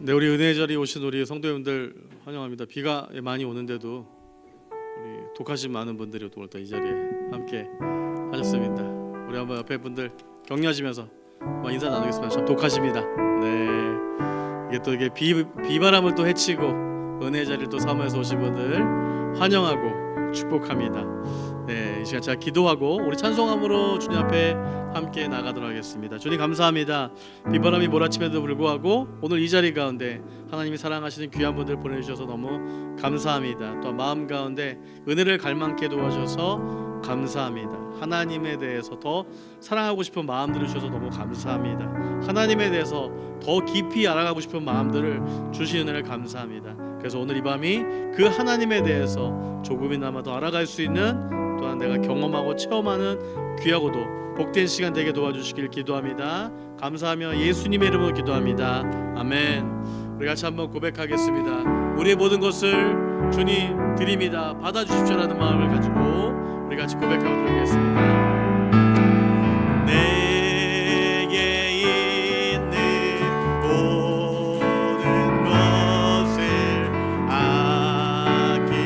네, 우리 은혜의 자리에 오신 우리 성도님들 환영합니다. 비가 많이 오는데도 우리 독하신 많은 분들이 또 오늘 이 자리에 함께 하셨습니다. 우리 한번 옆에 분들 격려하시면서 인사 나누겠습니다. 참 독하십니다. 네, 이게 또 이게 비바람을 또 헤치고 은혜의 자리를 또 사모해서 오신 분들 환영하고 축복합니다. 네, 이 시간 제가 기도하고 우리 찬송함으로 주님 앞에 함께 나가도록 하겠습니다. 주님 감사합니다. 비바람이 몰아침에도 불구하고 오늘 이 자리 가운데 하나님이 사랑하시는 귀한 분들 보내주셔서 너무 감사합니다. 또 마음 가운데 은혜를 갈망케 도와주셔서 감사합니다. 하나님에 대해서 더 사랑하고 싶은 마음들을 주셔서 너무 감사합니다. 하나님에 대해서 더 깊이 알아가고 싶은 마음들을 주신 은혜를 감사합니다. 그래서 오늘 이 밤이 그 하나님에 대해서 조금이나마 더 알아갈 수 있는, 또한 내가 경험하고 체험하는 귀하고도 복된 시간 되게 도와주시길 기도합니다. 감사하며 예수님의 이름으로 기도합니다. 아멘. 우리 같이 한번 고백하겠습니다. 우리의 모든 것을 주님 드립니다. 받아주십시오라는 마음을 가지고 우리 같이 고백하도록 하겠습니다. 내게 있는 모든 것을 아낌없이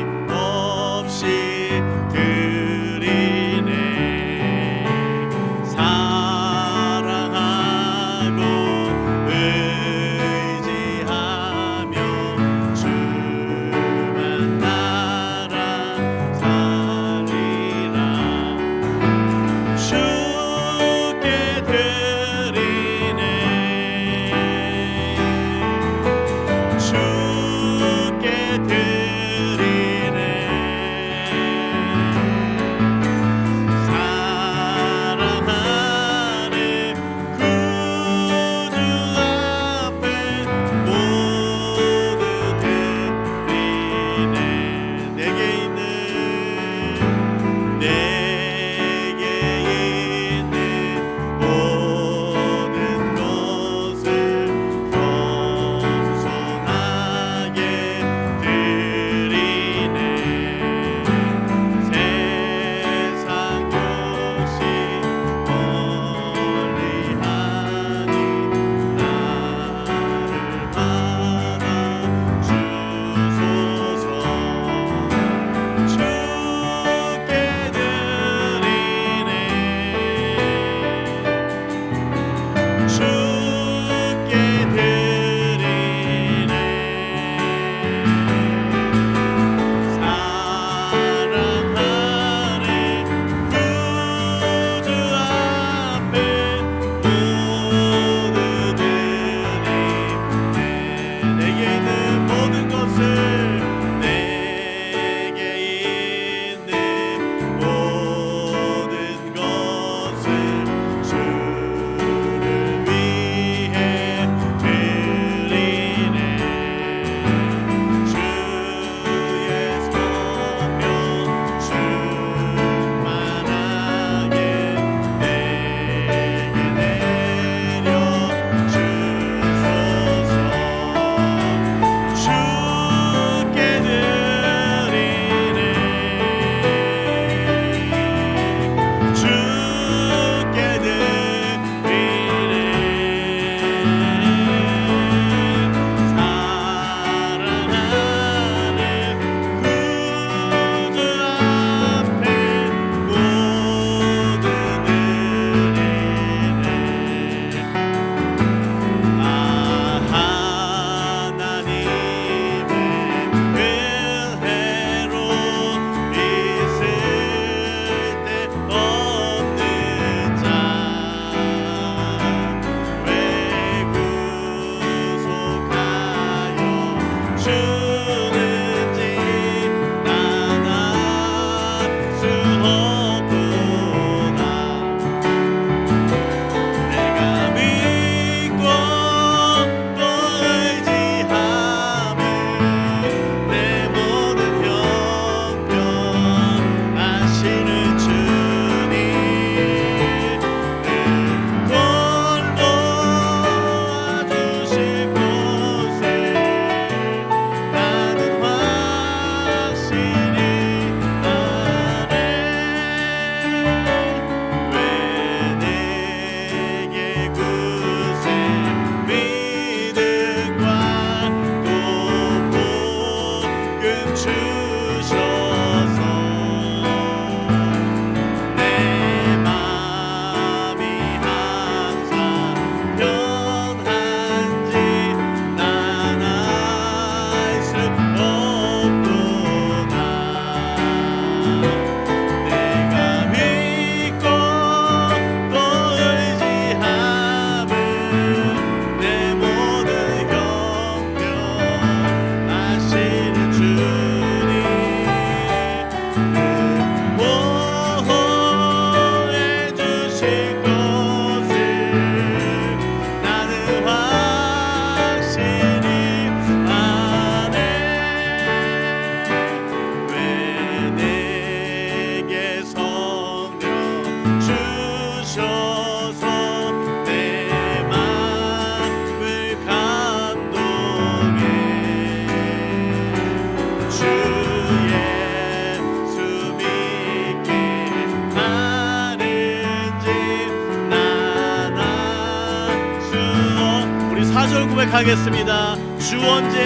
고백하겠습니다. 주 언제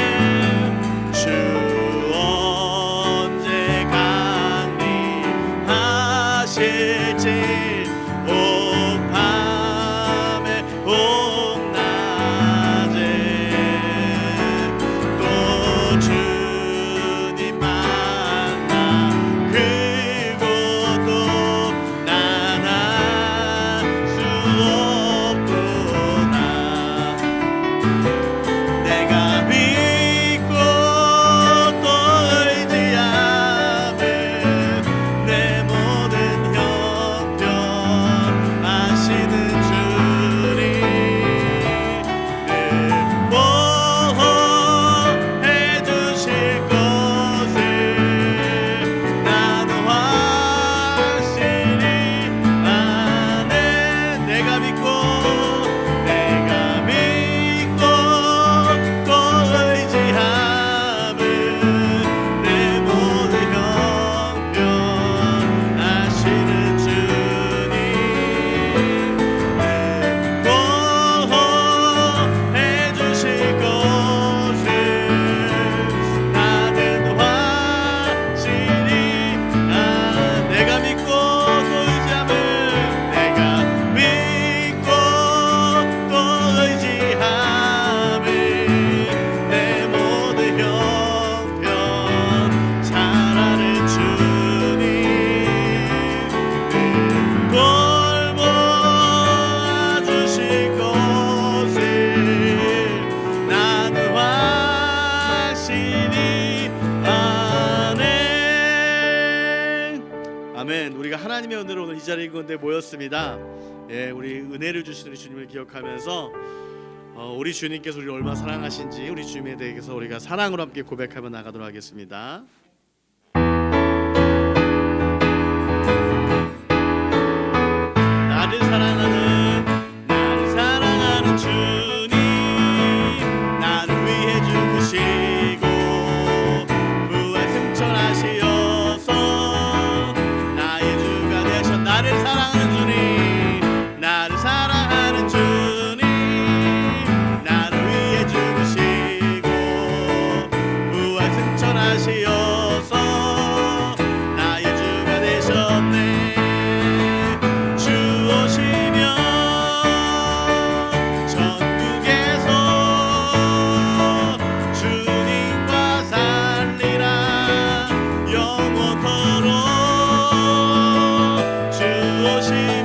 강림하실지 온 밤에 온 낮에 또 주님 만나 그곳도 나갈 수 없구나. 내가 믿고 또 의지하는 내 모든 형편 아시는 주님 늘 보호해 주실 것을 나는 확실히 아네. 내가 믿고 또 의지함은 내 모든 형편 아시는 주님 늘 보호해 주실 것을 나는 확실히 내가 믿고 또 의지함은 내가 믿고 또 의지함은 내 모든 형편 잘 아는 주님 늘 돌보아 주실 것을 나는 확실히 아네. 아멘. 우리가 하나님의 은혜로 오늘 이 자리에 가운데 모였습니다. 예, 우리 은혜를 주시는 주님을 기억하면서 우리 주님께서 우리를 얼마나 사랑하신지 우리 주님에 대해서 우리가 사랑으로 함께 고백하며 나가도록 하겠습니다. 나를 사랑하는 주님 나를 위해 죽으시고 부활 승천하시어서 나의 주가 되셔. 나를 사랑하는 주님 나를 위해 죽으시고 부활 승천하시어서 나의 주가 되셨네. 주 오시면 천국에서 주님과 살리라 영원토록. 주 오시면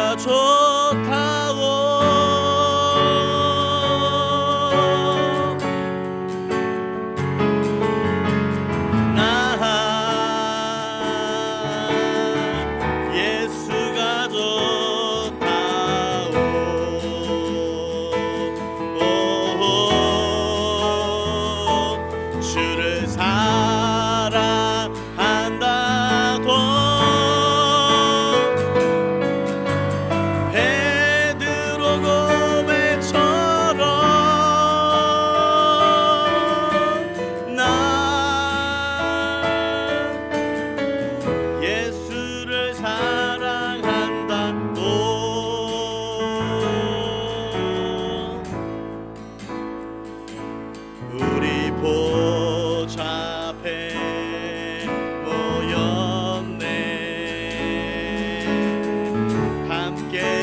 예수가 좋다고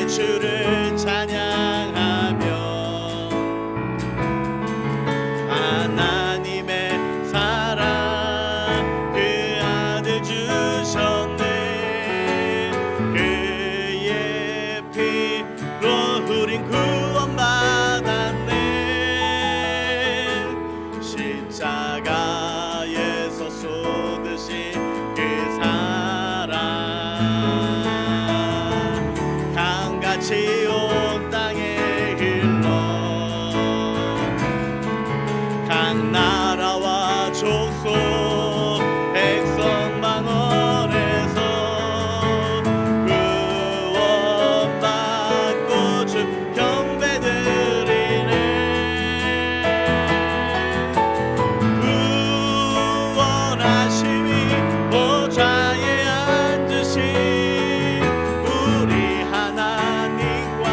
주를 찬양하며 하나님의 사랑 그 아들 주셨네. 그의 피로 우린 구원받았네. 십자가에서 쏟으신 그 사랑 같이 온 땅에 흘러 각 나라와 족속 백성 방언에서 구원받고 주 경배드리네. 구원하심이 보좌에 앉으신 우리 하나님과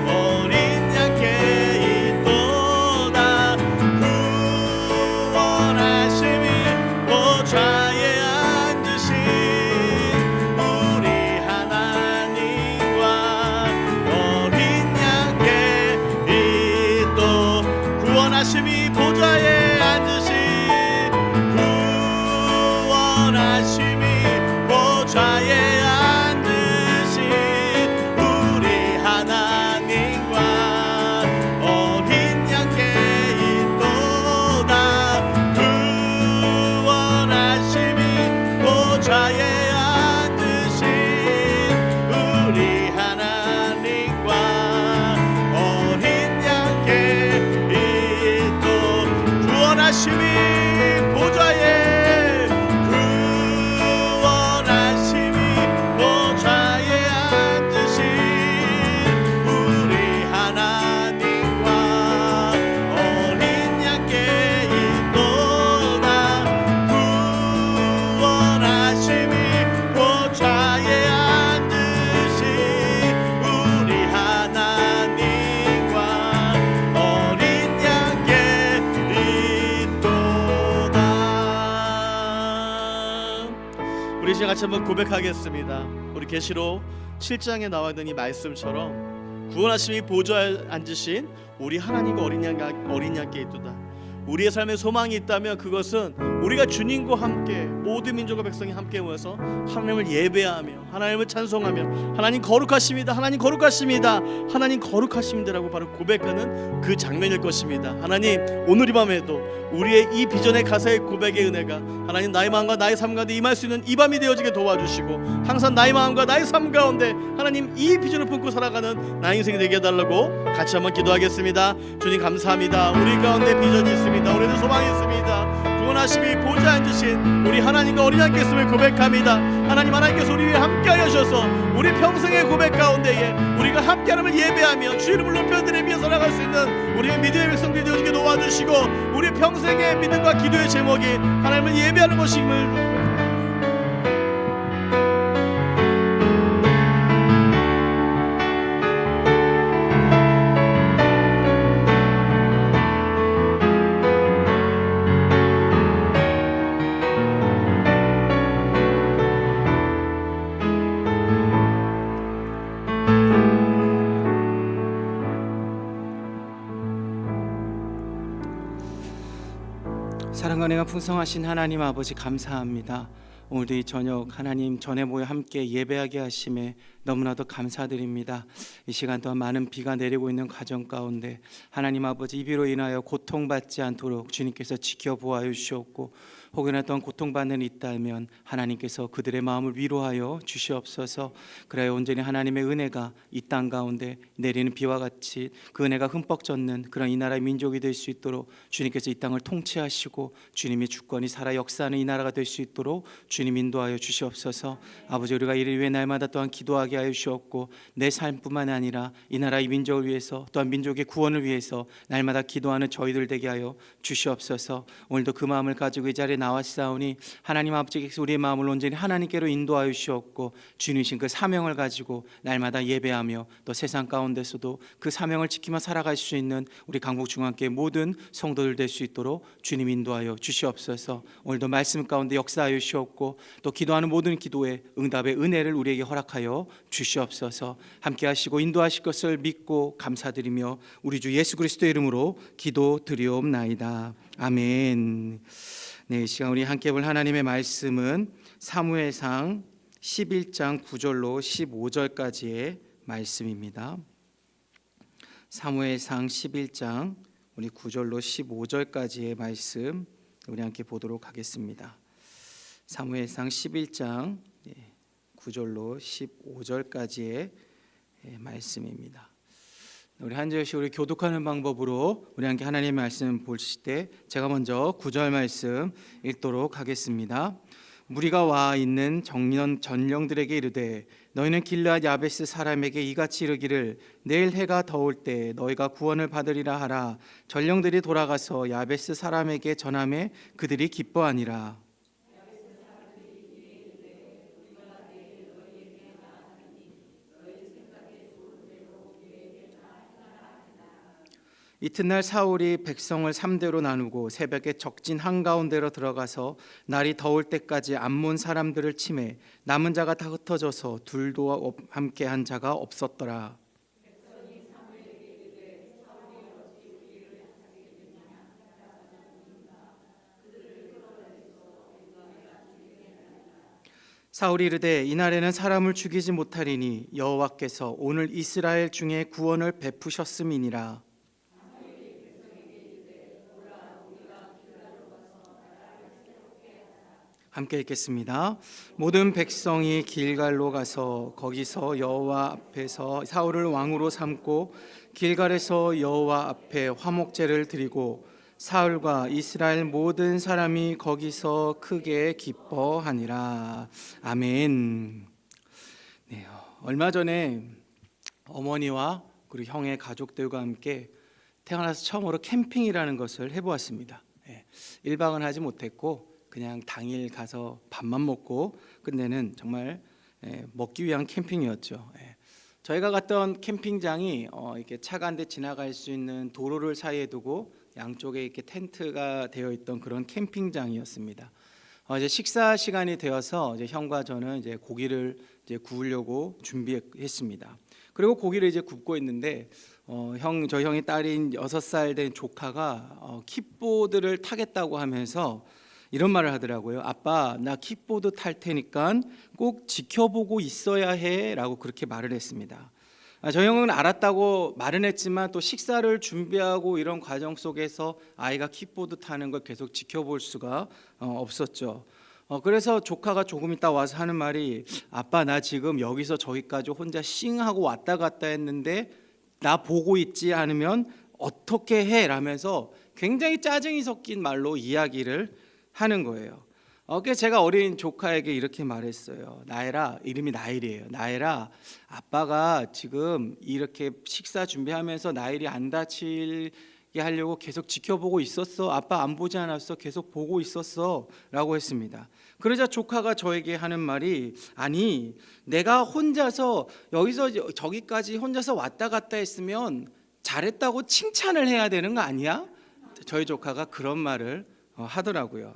어린 양께 있도다. 구원하심이 보좌에 앉으신 우리 하나님과 어린 양께 있도. 구원하심이 보좌에 앉으신 구원하심이 보좌에 앉으신 우리 하나님과 어린 양께 있도다. 구원하심이 보좌에 앉으신 우리 하나님과 어린 양께 있도. 구원하심이 보좌에 구원하심이 보좌에 앉으신 우리 하나님과 어린 양께 있도다. 구원하심이 보좌에 앉으신 우리 하나님과 어린 양께 있도다. 우리 이제 같이 한번 고백하겠습니다. 우리 계시록 7장에 나와 있는 이 말씀처럼 구원하심이 보좌에 앉으신 우리 하나님과 어린 양께 있도다. 우리의 삶에 소망이 있다면 그것은 우리가 주님과 함께 모든 민족과 백성이 함께 모여서 하나님을 예배하며 하나님을 찬송하며 하나님 거룩하십니다, 하나님 거룩하십니다, 하나님 거룩하십니다라고 바로 고백하는 그 장면일 것입니다. 하나님, 오늘 이 밤에도 우리의 이 비전의 가사의 고백의 은혜가 하나님 나의 마음과 나의 삶 가운데 임할 수 있는 이 밤이 되어지게 도와주시고 항상 나의 마음과 나의 삶 가운데 하나님 이 비전을 품고 살아가는 나의 인생이 되게 해달라고 같이 한번 기도하겠습니다. 주님 감사합니다. 우리 가운데 비전이 있습니다. 우리는 소망이 있습니다. 구원하심이 보좌에 앉으신 우리 하나님과 어린 양께 있음을 고백합니다. 하나님께서 우리 위해 함께하여 주셔서 우리 평생의 고백 가운데에 우리가 함께 하나님을 예배하며 주 이름을 높여드리며 살아갈 수 있는 우리의 믿음의 백성들이 되어지게 도와주시고 우리 평생의 믿음과 기도의 제목이 하나님을 예배하는 것임을 사랑과 은혜가 풍성하신 하나님 아버지 감사합니다. 오늘도 이 저녁 하나님 전에 모여 함께 예배하게 하심에 너무나도 감사드립니다. 이 시간 동안 많은 비가 내리고 있는 가정 가운데 하나님 아버지, 이 비로 인하여 고통받지 않도록 주님께서 지켜보아 주시옵고, 혹여나 또한 고통받는 있다면 하나님께서 그들의 마음을 위로하여 주시옵소서. 그래야 온전히 하나님의 은혜가 이 땅 가운데 내리는 비와 같이 그 은혜가 흠뻑 젖는 그런 이 나라의 민족이 될 수 있도록 주님께서 이 땅을 통치하시고 주님의 주권이 살아 역사하는 이 나라가 될 수 있도록 주님 인도하여 주시옵소서. 아버지, 우리가 이를 위해 날마다 또한 기도하게 하여 주시옵고, 내 삶뿐만 아니라 이 나라의 민족을 위해서 또한 민족의 구원을 위해서 날마다 기도하는 저희들 되게 하여 주시옵소서. 오늘도 그 마음을 가지고 이 자리에 나왔사오니 하나님 아버지께서 우리의 마음을 온전히 하나님께로 인도하여 주시옵고, 주님이신 그 사명을 가지고 날마다 예배하며 또 세상 가운데서도 그 사명을 지키며 살아갈 수 있는 우리 강북중앙교회 모든 성도들 될 수 있도록 주님 인도하여 주시옵소서. 오늘도 말씀 가운데 역사하여 주시옵고, 또 기도하는 모든 기도에 응답의 은혜를 우리에게 허락하여 주시옵소서. 함께 하시고 인도하실 것을 믿고 감사드리며 우리 주 예수 그리스도의 이름으로 기도드리옵나이다. 아멘. 네, 이 시간 우리 함께 볼 하나님의 말씀은 사무엘상 11장 9절로 15절까지의 말씀입니다. 사무엘상 11장 우리 9절로 15절까지의 말씀 우리 함께 보도록 하겠습니다. 사무엘상 11장 9절로 15절까지의 말씀입니다. 우리 한 절씩 우리 교독하는 방법으로 우리 함께 하나님의 말씀 보실 때 제가 먼저 9절 말씀 읽도록 하겠습니다. 무리가 와 있는 전령들에게 이르되 너희는 길르앗 야베스 사람에게 이같이 이르기를 내일 해가 더울 때 너희가 구원을 받으리라 하라. 전령들이 돌아가서 야베스 사람에게 전하매 그들이 기뻐하니라. 이튿날 사울이 백성을 3대로 나누고 새벽에 적진 한가운데로 들어가서 날이 더울 때까지 암몬 사람들을 치매 남은 자가 다 흩어져서 둘도 함께 한 자가 없었더라. 사울이 이르되 이날에는 사람을 죽이지 못하리니 여호와께서 오늘 이스라엘 중에 구원을 베푸셨음이니라. 함께 읽겠습니다. 모든 백성이 길갈로 가서 거기서 여호와 앞에서 사울을 왕으로 삼고 길갈에서 여호와 앞에 화목제를 드리고 사울과 이스라엘 모든 사람이 거기서 크게 기뻐하니라. 아멘. 네, 얼마 전에 어머니와 그리고 형의 가족들과 함께 태어나서 처음으로 캠핑이라는 것을 해보았습니다. 1박은 하지 못했고 그냥 당일 가서 밥만 먹고 끝내는 정말 먹기 위한 캠핑이었죠. 저희가 갔던 캠핑장이 이렇게 차가 한 대 지나갈 수 있는 도로를 사이에 두고 양쪽에 이렇게 텐트가 되어 있던 그런 캠핑장이었습니다. 이제 식사 시간이 되어서 이제 형과 저는 이제 고기를 이제 구우려고 준비했습니다. 그리고 고기를 이제 굽고 있는데 저희 형의 딸인 6살 된 조카가 킥보드를 타겠다고 하면서 이런 말을 하더라고요. 아빠, 나 킥보드 탈 테니까 꼭 지켜보고 있어야 해 라고 그렇게 말을 했습니다. 저 형은 알았다고 말은 했지만 또 식사를 준비하고 이런 과정 속에서 아이가 킥보드 타는 걸 계속 지켜볼 수가 없었죠. 그래서 조카가 조금 있다 와서 하는 말이 아빠, 나 지금 여기서 저기까지 혼자 싱하고 왔다 갔다 했는데 나 보고 있지 않으면 어떻게 해? 라면서 굉장히 짜증이 섞인 말로 이야기를 하는 거예요. 그래서 제가 어린 조카에게 이렇게 말했어요. 나엘아, 이름이 나엘이에요. 나엘아, 아빠가 지금 이렇게 식사 준비하면서 나엘이 안 다치게 하려고 계속 지켜보고 있었어. 아빠 안 보지 않았어. 계속 보고 있었어 라고 했습니다. 그러자 조카가 저에게 하는 말이 아니, 내가 혼자서 여기서 저기까지 혼자서 왔다 갔다 했으면 잘했다고 칭찬을 해야 되는 거 아니야? 저희 조카가 그런 말을 하더라고요.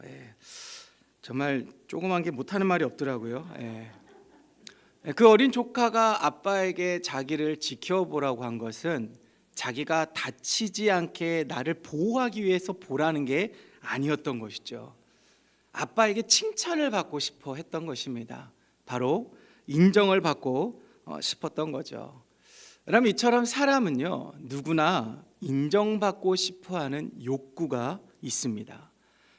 정말 조그만 게 못하는 말이 없더라고요. 그 어린 조카가 아빠에게 자기를 지켜보라고 한 것은 자기가 다치지 않게 나를 보호하기 위해서 보라는 게 아니었던 것이죠. 아빠에게 칭찬을 받고 싶어 했던 것입니다. 바로 인정을 받고 싶었던 거죠. 그럼 이처럼 사람은요, 누구나 인정받고 싶어하는 욕구가 있습니다.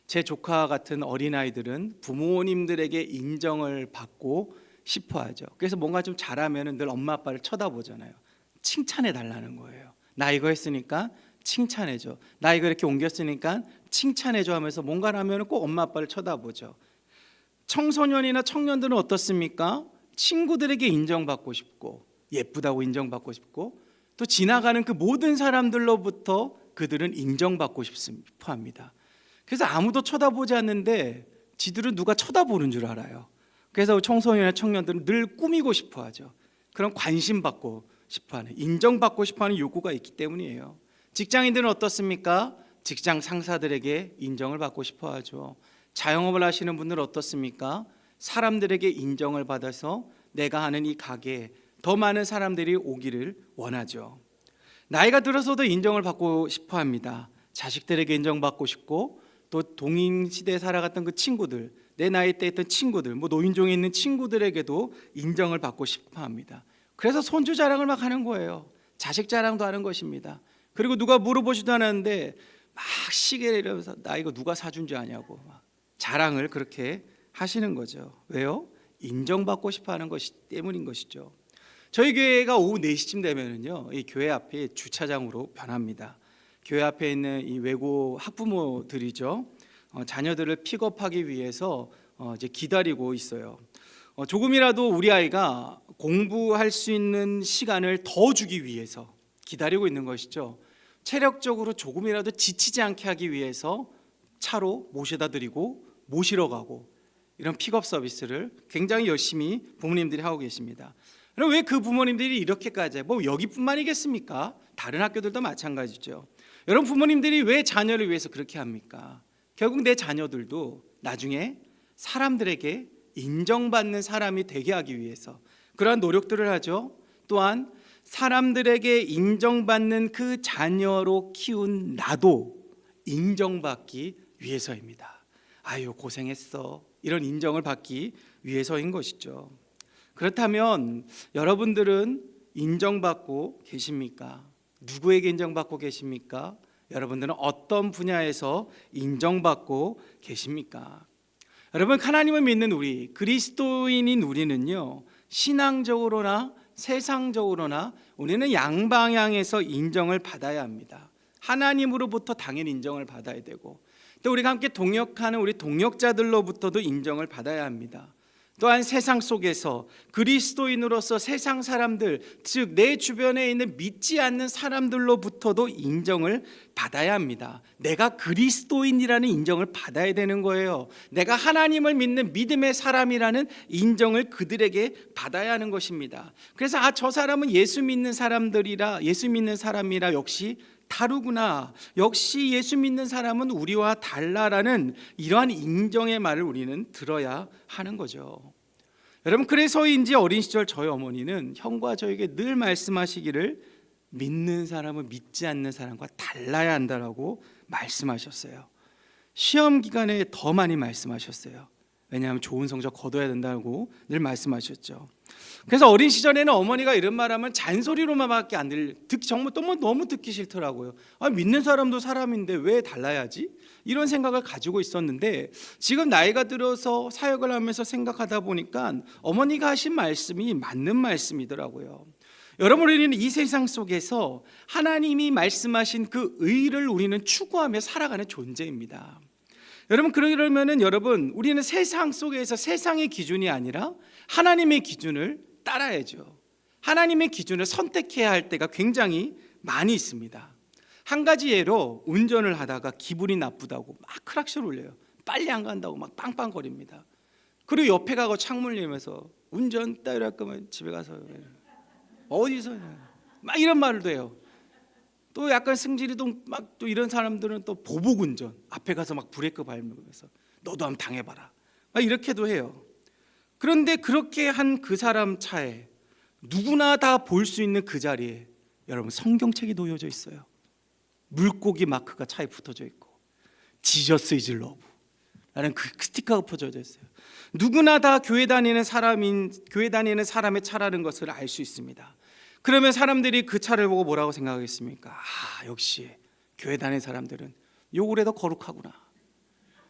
제 조카 같은 어린아이들은 부모님들에게 인정을 받고 싶어하죠. 그래서 뭔가 좀 잘하면 늘 엄마 아빠를 쳐다보잖아요. 칭찬해 달라는 거예요. 나 이거 했으니까 칭찬해줘. 나 이거 이렇게 옮겼으니까 칭찬해줘 하면서 뭔가를 하면 꼭 엄마 아빠를 쳐다보죠. 청소년이나 청년들은 어떻습니까? 친구들에게 인정받고 싶고 예쁘다고 인정받고 싶고 또 지나가는 그 모든 사람들로부터 그들은 인정받고 싶어 합니다. 그래서 아무도 쳐다보지 않는데 지들은 누가 쳐다보는 줄 알아요. 그래서 청소년이나 청년들은 늘 꾸미고 싶어 하죠. 그런 관심 받고 싶어 하는, 인정받고 싶어 하는 욕구가 있기 때문이에요. 직장인들은 어떻습니까? 직장 상사들에게 인정을 받고 싶어 하죠. 자영업을 하시는 분들은 어떻습니까? 사람들에게 인정을 받아서 내가 하는 이 가게에 더 많은 사람들이 오기를 원하죠. 나이가 들어서도 인정을 받고 싶어 합니다. 자식들에게 인정받고 싶고 또 동인시대에 살아갔던 그 친구들, 내 나이 때 있던 친구들, 노인종에 있는 친구들에게도 인정을 받고 싶어 합니다. 그래서 손주 자랑을 막 하는 거예요. 자식 자랑도 하는 것입니다. 그리고 누가 물어보지도 않았는데 막 시계를 이러면서 나 이거 누가 사준 줄 아냐고 막 자랑을 그렇게 하시는 거죠. 왜요? 인정받고 싶어 하는 것이 때문인 것이죠. 저희 교회가 오후 4시쯤 되면은요, 이 교회 앞이 주차장으로 변합니다. 교회 앞에 있는 이 외고 학부모들이죠, 자녀들을 픽업하기 위해서 이제 기다리고 있어요. 조금이라도 우리 아이가 공부할 수 있는 시간을 더 주기 위해서 기다리고 있는 것이죠. 체력적으로 조금이라도 지치지 않게 하기 위해서 차로 모셔다 드리고 모시러 가고 이런 픽업 서비스를 굉장히 열심히 부모님들이 하고 계십니다. 그럼 왜 그 부모님들이 이렇게까지 여기뿐만이겠습니까? 다른 학교들도 마찬가지죠. 여러분, 부모님들이 왜 자녀를 위해서 그렇게 합니까? 결국 내 자녀들도 나중에 사람들에게 인정받는 사람이 되게 하기 위해서 그러한 노력들을 하죠. 또한 사람들에게 인정받는 그 자녀로 키운 나도 인정받기 위해서입니다. 아유 고생했어, 이런 인정을 받기 위해서인 것이죠. 그렇다면 여러분들은 인정받고 계십니까? 누구에게 인정받고 계십니까? 여러분들은 어떤 분야에서 인정받고 계십니까? 여러분, 하나님을 믿는 우리 그리스도인인 우리는요, 신앙적으로나 세상적으로나 우리는 양방향에서 인정을 받아야 합니다. 하나님으로부터 당연히 인정을 받아야 되고 또 우리가 함께 동역하는 우리 동역자들로부터도 인정을 받아야 합니다. 또한 세상 속에서 그리스도인으로서 세상 사람들, 즉 내 주변에 있는 믿지 않는 사람들로부터도 인정을 받아야 합니다. 내가 그리스도인이라는 인정을 받아야 되는 거예요. 내가 하나님을 믿는 믿음의 사람이라는 인정을 그들에게 받아야 하는 것입니다. 그래서 저 사람은 예수 믿는 사람이라 역시 다르구나, 역시 예수 믿는 사람은 우리와 달라라는 이러한 인정의 말을 우리는 들어야 하는 거죠. 여러분, 그래서인지 어린 시절 저희 어머니는 형과 저에게 늘 말씀하시기를 믿는 사람은 믿지 않는 사람과 달라야 한다라고 말씀하셨어요. 시험 기간에 더 많이 말씀하셨어요. 왜냐하면 좋은 성적 거둬야 된다고 늘 말씀하셨죠. 그래서 어린 시절에는 어머니가 이런 말하면 잔소리로만밖에 안 정말 너무 듣기 싫더라고요. 믿는 사람도 사람인데 왜 달라야지? 이런 생각을 가지고 있었는데 지금 나이가 들어서 사역을 하면서 생각하다 보니까 어머니가 하신 말씀이 맞는 말씀이더라고요. 여러분, 우리는 이 세상 속에서 하나님이 말씀하신 그 의를 우리는 추구하며 살아가는 존재입니다. 여러분, 그러면은 여러분, 우리는 세상 속에서 세상의 기준이 아니라 하나님의 기준을 따라야죠. 하나님의 기준을 선택해야 할 때가 굉장히 많이 있습니다. 한 가지 예로, 운전을 하다가 기분이 나쁘다고 막 크락션 울려요. 빨리 안 간다고 막 빵빵거립니다. 그리고 옆에 가고 창문 열면서 운전 따위로 할 거면 집에 가서 어디서 막 이런 말도 해요. 또 약간 승질이 막 또 이런 사람들은 또 보복 운전, 앞에 가서 막 브레이크 밟으면서 너도 한번 당해봐라, 막 이렇게도 해요. 그런데 그렇게 한 그 사람 차에 누구나 다 볼 수 있는 그 자리에 여러분, 성경책이 놓여져 있어요. 물고기 마크가 차에 붙어져 있고 지저스 이즈 러브, 라는 그 스티커가 퍼져져 있어요. 누구나 다 교회 다니는 사람의 차라는 것을 알 수 있습니다. 그러면 사람들이 그 차를 보고 뭐라고 생각하겠습니까? 아, 역시 교회 다니는 사람들은 욕을 해도 거룩하구나.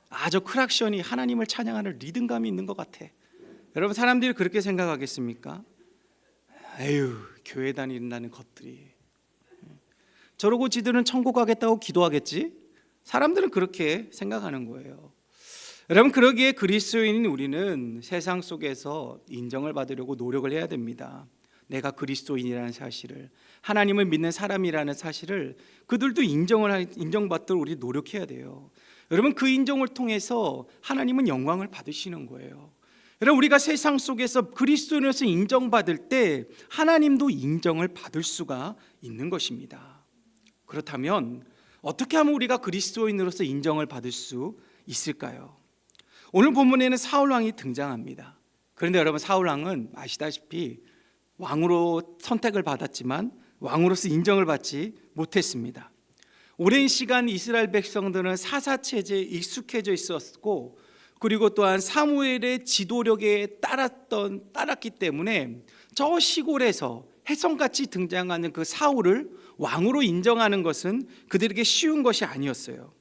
아, 저 크락션이 하나님을 찬양하는 리듬감이 있는 것 같아. 여러분, 사람들이 그렇게 생각하겠습니까? 에휴, 교회 다닌다는 것들이, 저러고 지들은 천국 가겠다고 기도하겠지? 사람들은 그렇게 생각하는 거예요. 여러분, 그러기에 그리스도인인 우리는 세상 속에서 인정을 받으려고 노력을 해야 됩니다. 내가 그리스도인이라는 사실을, 하나님을 믿는 사람이라는 사실을 그들도 인정받도록 우리 노력해야 돼요. 여러분, 그 인정을 통해서 하나님은 영광을 받으시는 거예요. 여러분, 우리가 세상 속에서 그리스도인으로서 인정받을 때 하나님도 인정을 받을 수가 있는 것입니다. 그렇다면 어떻게 하면 우리가 그리스도인으로서 인정을 받을 수 있을까요? 오늘 본문에는 사울 왕이 등장합니다. 그런데 여러분, 사울 왕은 아시다시피 왕으로 선택을 받았지만 왕으로서 인정을 받지 못했습니다. 오랜 시간 이스라엘 백성들은 사사체제에 익숙해져 있었고, 그리고 또한 사무엘의 지도력에 따랐기 때문에 저 시골에서 혜성같이 등장하는 그 사울을 왕으로 인정하는 것은 그들에게 쉬운 것이 아니었어요.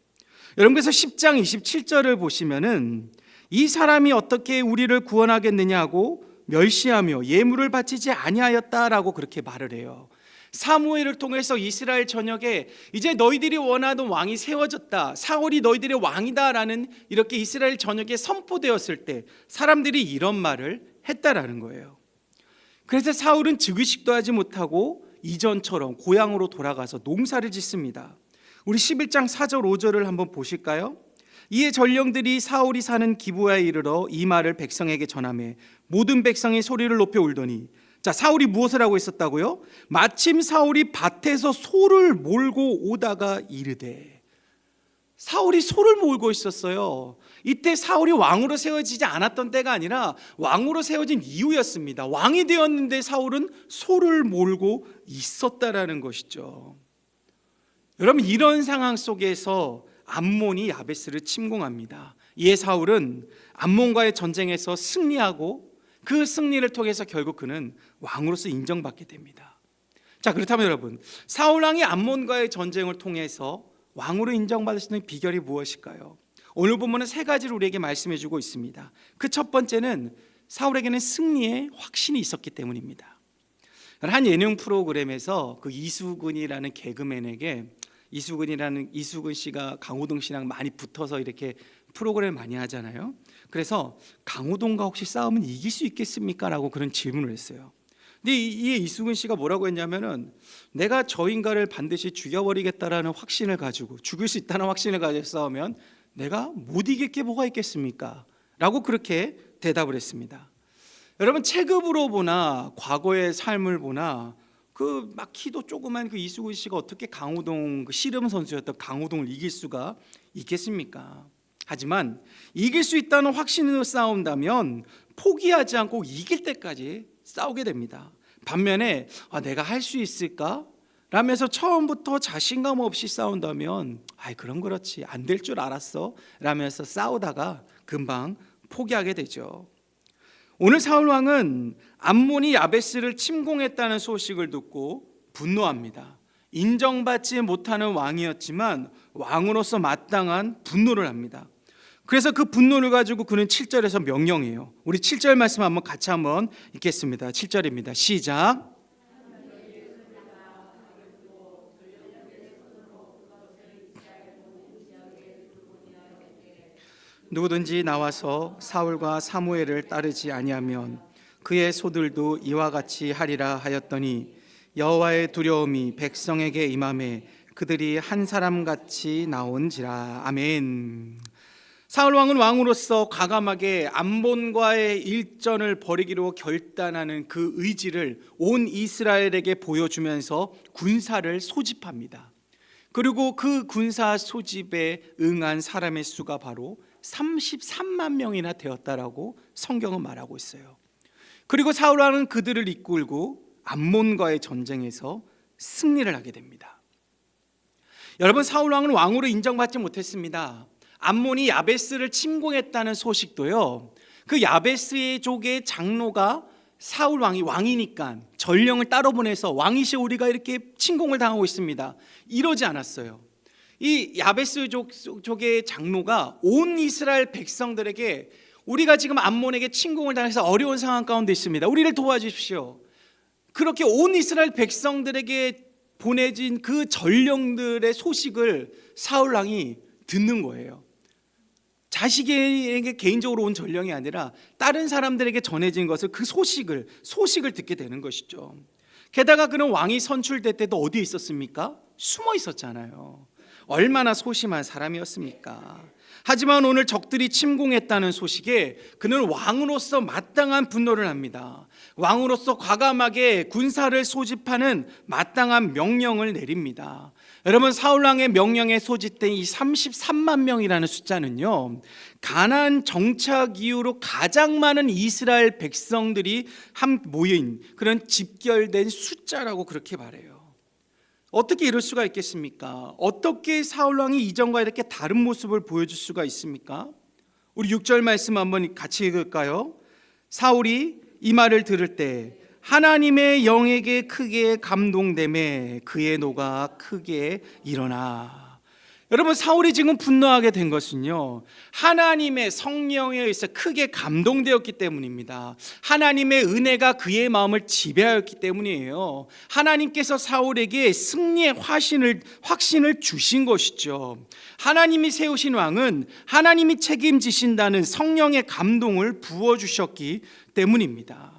여러분, 그래서 10장 27절을 보시면은 이 사람이 어떻게 우리를 구원하겠느냐고 멸시하며 예물을 바치지 아니하였다라고 그렇게 말을 해요. 사무엘을 통해서 이스라엘 전역에 이제 너희들이 원하는 왕이 세워졌다, 사울이 너희들의 왕이다라는 이렇게 이스라엘 전역에 선포되었을 때 사람들이 이런 말을 했다라는 거예요. 그래서 사울은 즉위식도 하지 못하고 이전처럼 고향으로 돌아가서 농사를 짓습니다. 우리 11장 4절 5절을 한번 보실까요? 이에 전령들이 사울이 사는 기브야에 이르러 이 말을 백성에게 전하매 모든 백성이 소리를 높여 울더니, 자, 사울이 무엇을 하고 있었다고요? 마침 사울이 밭에서 소를 몰고 오다가 이르되, 사울이 소를 몰고 있었어요. 이때 사울이 왕으로 세워지지 않았던 때가 아니라 왕으로 세워진 이후였습니다. 왕이 되었는데 사울은 소를 몰고 있었다라는 것이죠. 여러분, 이런 상황 속에서 암몬이 야베스를 침공합니다. 이에 사울은 암몬과의 전쟁에서 승리하고 그 승리를 통해서 결국 그는 왕으로서 인정받게 됩니다. 자, 그렇다면 여러분, 사울 왕이 암몬과의 전쟁을 통해서 왕으로 인정받을 수 있는 비결이 무엇일까요? 오늘 본문은 세 가지를 우리에게 말씀해 주고 있습니다. 그 첫 번째는 사울에게는 승리의 확신이 있었기 때문입니다. 한 예능 프로그램에서 그 이수근이라는 개그맨에게, 이수근 씨가 강호동 씨랑 많이 붙어서 이렇게 프로그램을 많이 하잖아요. 그래서 강호동과 혹시 싸우면 이길 수 있겠습니까? 라고 그런 질문을 했어요. 근데 이에 이수근 씨가 뭐라고 했냐면은, 내가 저 인간을 반드시 죽여버리겠다라는 확신을 가지고, 죽일 수 있다는 확신을 가지고 싸우면 내가 못 이길 게 뭐가 있겠습니까? 라고 그렇게 대답을 했습니다. 여러분, 체급으로 보나 과거의 삶을 보나 그 막 키도 조그만 그 이수근 씨가 어떻게 강호동, 그 씨름 선수였던 강호동을 이길 수가 있겠습니까? 하지만 이길 수 있다는 확신으로 싸운다면 포기하지 않고 이길 때까지 싸우게 됩니다. 반면에 내가 할 수 있을까? 라면서 처음부터 자신감 없이 싸운다면 그럼 그렇지, 안 될 줄 알았어 라면서 싸우다가 금방 포기하게 되죠. 오늘 사울 왕은 암몬이 야베스를 침공했다는 소식을 듣고 분노합니다. 인정받지 못하는 왕이었지만 왕으로서 마땅한 분노를 합니다. 그래서 그 분노를 가지고 그는 7절에서 명령해요. 우리 7절 말씀 한번 같이 한번 읽겠습니다. 7절입니다. 시작. 누구든지 나와서 사울과 사무엘을 따르지 아니하면 그의 소들도 이와 같이 하리라 하였더니, 여호와의 두려움이 백성에게 임하매 그들이 한 사람같이 나온지라. 아멘. 사울 왕은 왕으로서 과감하게 암몬과의 일전을 벌이기로 결단하는 그 의지를 온 이스라엘에게 보여주면서 군사를 소집합니다. 그리고 그 군사 소집에 응한 사람의 수가 바로 33만 명이나 되었다라고 성경은 말하고 있어요. 그리고 사울 왕은 그들을 이끌고 암몬과의 전쟁에서 승리를 하게 됩니다. 여러분, 사울 왕은 왕으로 인정받지 못했습니다. 암몬이 야베스를 침공했다는 소식도요, 그 야베스족의 장로가 사울 왕이니까 전령을 따로 보내서 왕이시 우리가 이렇게 침공을 당하고 있습니다, 이러지 않았어요. 이 야베스족의 장로가 온 이스라엘 백성들에게 우리가 지금 암몬에게 침공을 당해서 어려운 상황 가운데 있습니다, 우리를 도와주십시오. 그렇게 온 이스라엘 백성들에게 보내진 그 전령들의 소식을 사울 왕이 듣는 거예요. 자식에게 개인적으로 온 전령이 아니라 다른 사람들에게 전해진 것을, 그 소식을 듣게 되는 것이죠. 게다가 그는 왕이 선출될 때도 어디에 있었습니까? 숨어 있었잖아요. 얼마나 소심한 사람이었습니까? 하지만 오늘 적들이 침공했다는 소식에 그는 왕으로서 마땅한 분노를 합니다. 왕으로서 과감하게 군사를 소집하는 마땅한 명령을 내립니다. 여러분, 사울왕의 명령에 소집된 이 33만 명이라는 숫자는요, 가나안 정착 이후로 가장 많은 이스라엘 백성들이 모인 그런 집결된 숫자라고 그렇게 말해요. 어떻게 이럴 수가 있겠습니까? 어떻게 사울왕이 이전과 이렇게 다른 모습을 보여줄 수가 있습니까? 우리 6절 말씀 한번 같이 읽을까요? 사울이 이 말을 들을 때 하나님의 영에게 크게 감동되매 그의 노가 크게 일어나. 여러분, 사울이 지금 분노하게 된 것은요, 하나님의 성령에 의해서 크게 감동되었기 때문입니다. 하나님의 은혜가 그의 마음을 지배하였기 때문이에요. 하나님께서 사울에게 승리의 확신을 주신 것이죠. 하나님이 세우신 왕은 하나님이 책임지신다는 성령의 감동을 부어주셨기 때문입니다.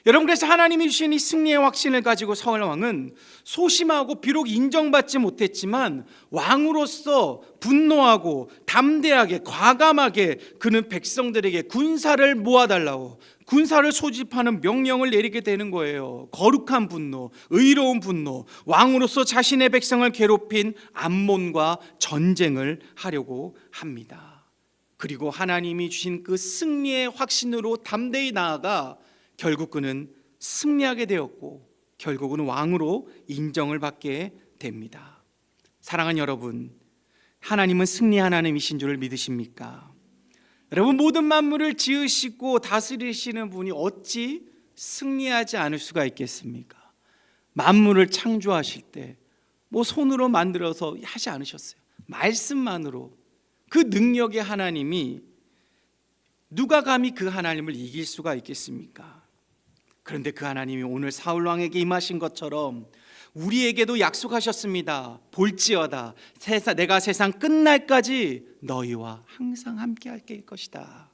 여러분, 그래서 하나님이 주신 이 승리의 확신을 가지고 사울 왕은 소심하고 비록 인정받지 못했지만 왕으로서 분노하고 담대하게 과감하게 그는 백성들에게 군사를 모아달라고, 군사를 소집하는 명령을 내리게 되는 거예요. 거룩한 분노, 의로운 분노, 왕으로서 자신의 백성을 괴롭힌 암몬과 전쟁을 하려고 합니다. 그리고 하나님이 주신 그 승리의 확신으로 담대히 나아가 결국 그는 승리하게 되었고 결국은 왕으로 인정을 받게 됩니다. 사랑하는 여러분, 하나님은 승리 하나님이신 줄을 믿으십니까? 여러분, 모든 만물을 지으시고 다스리시는 분이 어찌 승리하지 않을 수가 있겠습니까? 만물을 창조하실 때 손으로 만들어서 하지 않으셨어요. 말씀만으로. 그 능력의 하나님이, 누가 감히 그 하나님을 이길 수가 있겠습니까? 그런데 그 하나님이 오늘 사울왕에게 임하신 것처럼 우리에게도 약속하셨습니다. 볼지어다 내가 세상 끝날까지 너희와 항상 함께 할 것이다.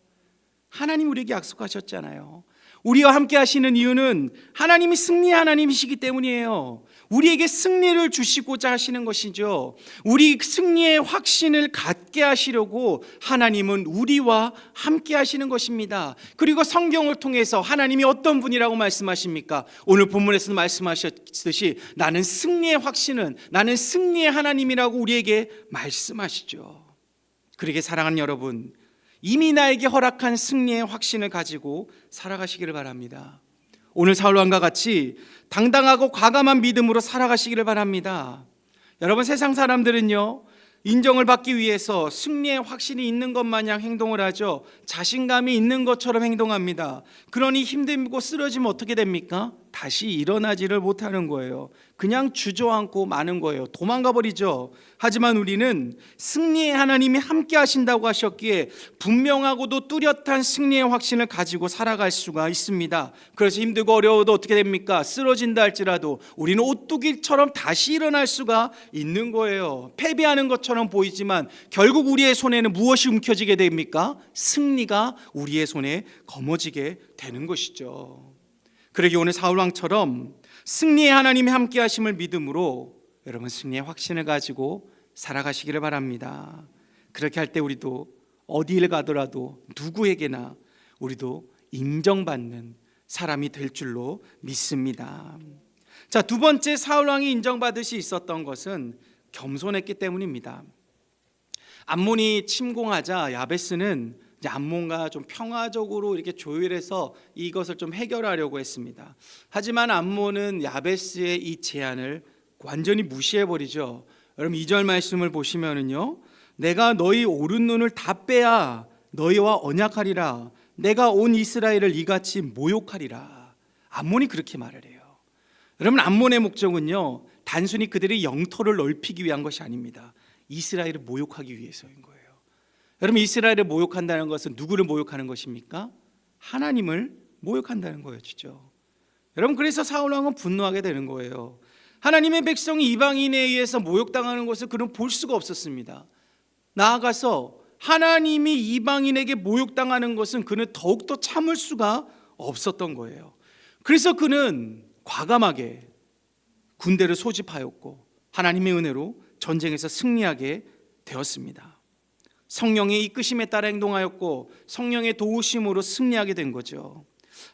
하나님 우리에게 약속하셨잖아요. 우리와 함께 하시는 이유는 하나님이 승리의 하나님이시기 때문이에요. 우리에게 승리를 주시고자 하시는 것이죠. 우리 승리의 확신을 갖게 하시려고 하나님은 우리와 함께 하시는 것입니다. 그리고 성경을 통해서 하나님이 어떤 분이라고 말씀하십니까? 오늘 본문에서 말씀하셨듯이 나는 승리의 확신은, 나는 승리의 하나님이라고 우리에게 말씀하시죠. 그러게 사랑하는 여러분, 이미 나에게 허락한 승리의 확신을 가지고 살아가시기를 바랍니다. 오늘 사울왕과 같이 당당하고 과감한 믿음으로 살아가시기를 바랍니다. 여러분, 세상 사람들은요, 인정을 받기 위해서 승리의 확신이 있는 것 마냥 행동을 하죠. 자신감이 있는 것처럼 행동합니다. 그러니 힘들고 쓰러지면 어떻게 됩니까? 다시 일어나지를 못하는 거예요. 그냥 주저앉고 마는 거예요. 도망가 버리죠. 하지만 우리는 승리의 하나님이 함께 하신다고 하셨기에 분명하고도 뚜렷한 승리의 확신을 가지고 살아갈 수가 있습니다. 그래서 힘들고 어려워도 어떻게 됩니까? 쓰러진다 할지라도 우리는 오뚜기처럼 다시 일어날 수가 있는 거예요. 패배하는 것처럼 보이지만 결국 우리의 손에는 무엇이 움켜쥐게 됩니까? 승리가 우리의 손에 거머쥐게 되는 것이죠. 그러기 오늘 사울왕처럼 승리의 하나님이 함께 하심을 믿음으로 여러분 승리의 확신을 가지고 살아가시기를 바랍니다. 그렇게 할 때 우리도 어디를 가더라도 누구에게나 우리도 인정받는 사람이 될 줄로 믿습니다. 자, 두 번째 사울왕이 인정받을 수 있었던 것은 겸손했기 때문입니다. 암몬이 침공하자 야베스는 암몬과 좀 평화적으로 이렇게 조율해서 이것을 좀 해결하려고 했습니다. 하지만 암몬은 야베스의 이 제안을 완전히 무시해버리죠. 여러분 2절 말씀을 보시면은요, 내가 너희 오른눈을 다 빼야 너희와 언약하리라. 내가 온 이스라엘을 이같이 모욕하리라. 암몬이 그렇게 말을 해요. 여러분, 암몬의 목적은요, 단순히 그들의 영토를 넓히기 위한 것이 아닙니다. 이스라엘을 모욕하기 위해서인 거예요. 여러분, 이스라엘을 모욕한다는 것은 누구를 모욕하는 것입니까? 하나님을 모욕한다는 거였죠. 여러분, 그래서 사울 왕은 분노하게 되는 거예요. 하나님의 백성이 이방인에 의해서 모욕당하는 것을 그는 볼 수가 없었습니다. 나아가서 하나님이 이방인에게 모욕당하는 것은 그는 더욱더 참을 수가 없었던 거예요. 그래서 그는 과감하게 군대를 소집하였고 하나님의 은혜로 전쟁에서 승리하게 되었습니다. 성령의 이끄심에 따라 행동하였고 성령의 도우심으로 승리하게 된 거죠.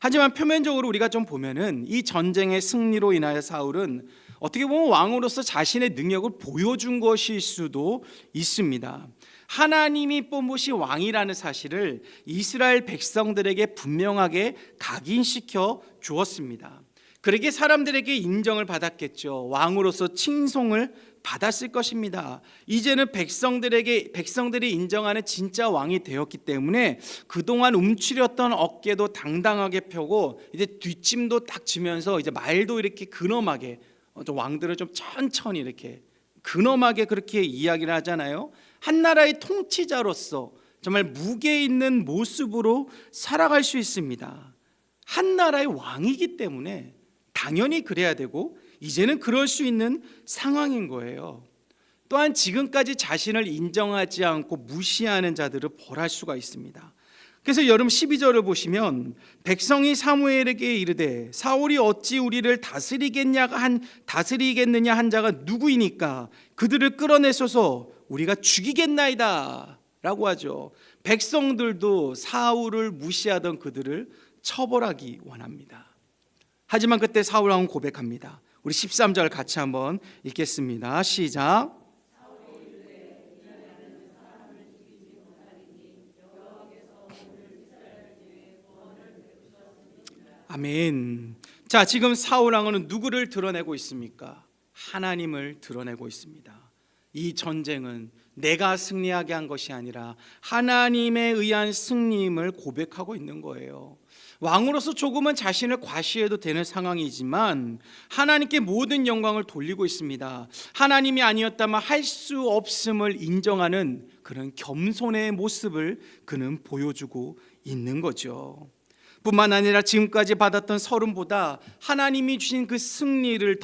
하지만 표면적으로 우리가 좀 보면은 이 전쟁의 승리로 인하여 사울은 어떻게 보면 왕으로서 자신의 능력을 보여준 것일 수도 있습니다. 하나님이 뽑으신 왕이라는 사실을 이스라엘 백성들에게 분명하게 각인시켜 주었습니다. 그러기에 사람들에게 인정을 받았겠죠. 왕으로서 칭송을 받았을 것입니다. 이제는 백성들이 인정하는 진짜 왕이 되었기 때문에 그동안 움츠렸던 어깨도 당당하게 펴고 이제 뒷짐도 딱 지면서 이제 말도 이렇게 근엄하게, 왕들은 좀 천천히 이렇게 근엄하게 그렇게 이야기를 하잖아요. 한 나라의 통치자로서 정말 무게 있는 모습으로 살아갈 수 있습니다. 한 나라의 왕이기 때문에 당연히 그래야 되고 이제는 그럴 수 있는 상황인 거예요. 또한 지금까지 자신을 인정하지 않고 무시하는 자들을 벌할 수가 있습니다. 그래서 여러분 12절을 보시면 백성이 사무엘에게 이르되 사울이 어찌 우리를 다스리겠느냐 한 자가 누구이니까 그들을 끌어내소서 우리가 죽이겠나이다 라고 하죠. 백성들도 사울을 무시하던 그들을 처벌하기 원합니다. 하지만 그때 사울 왕은 고백합니다. 우리 13절 같이 한번 읽겠습니다. 시작. 아멘. 자, 지금 사울 왕은 누구를 드러내고 있습니까? 하나님을 드러내고 있습니다. 이 전쟁은 내가 승리하게 한 것이 아니라 하나님에 의한 승리임을 고백하고 있는 거예요. 왕으로서 조금은 자신을 과시해도 되는 상황이지만 하나님께 모든 영광을 돌리고 있습니다. 하나님이 아니었다면 할 수 없음을 인정하는 그런 겸손의 모습을 그는 보여주고 있는 거죠. 뿐만 아니라 지금까지 받았던 서름보다 하나님이 주신 그 승리를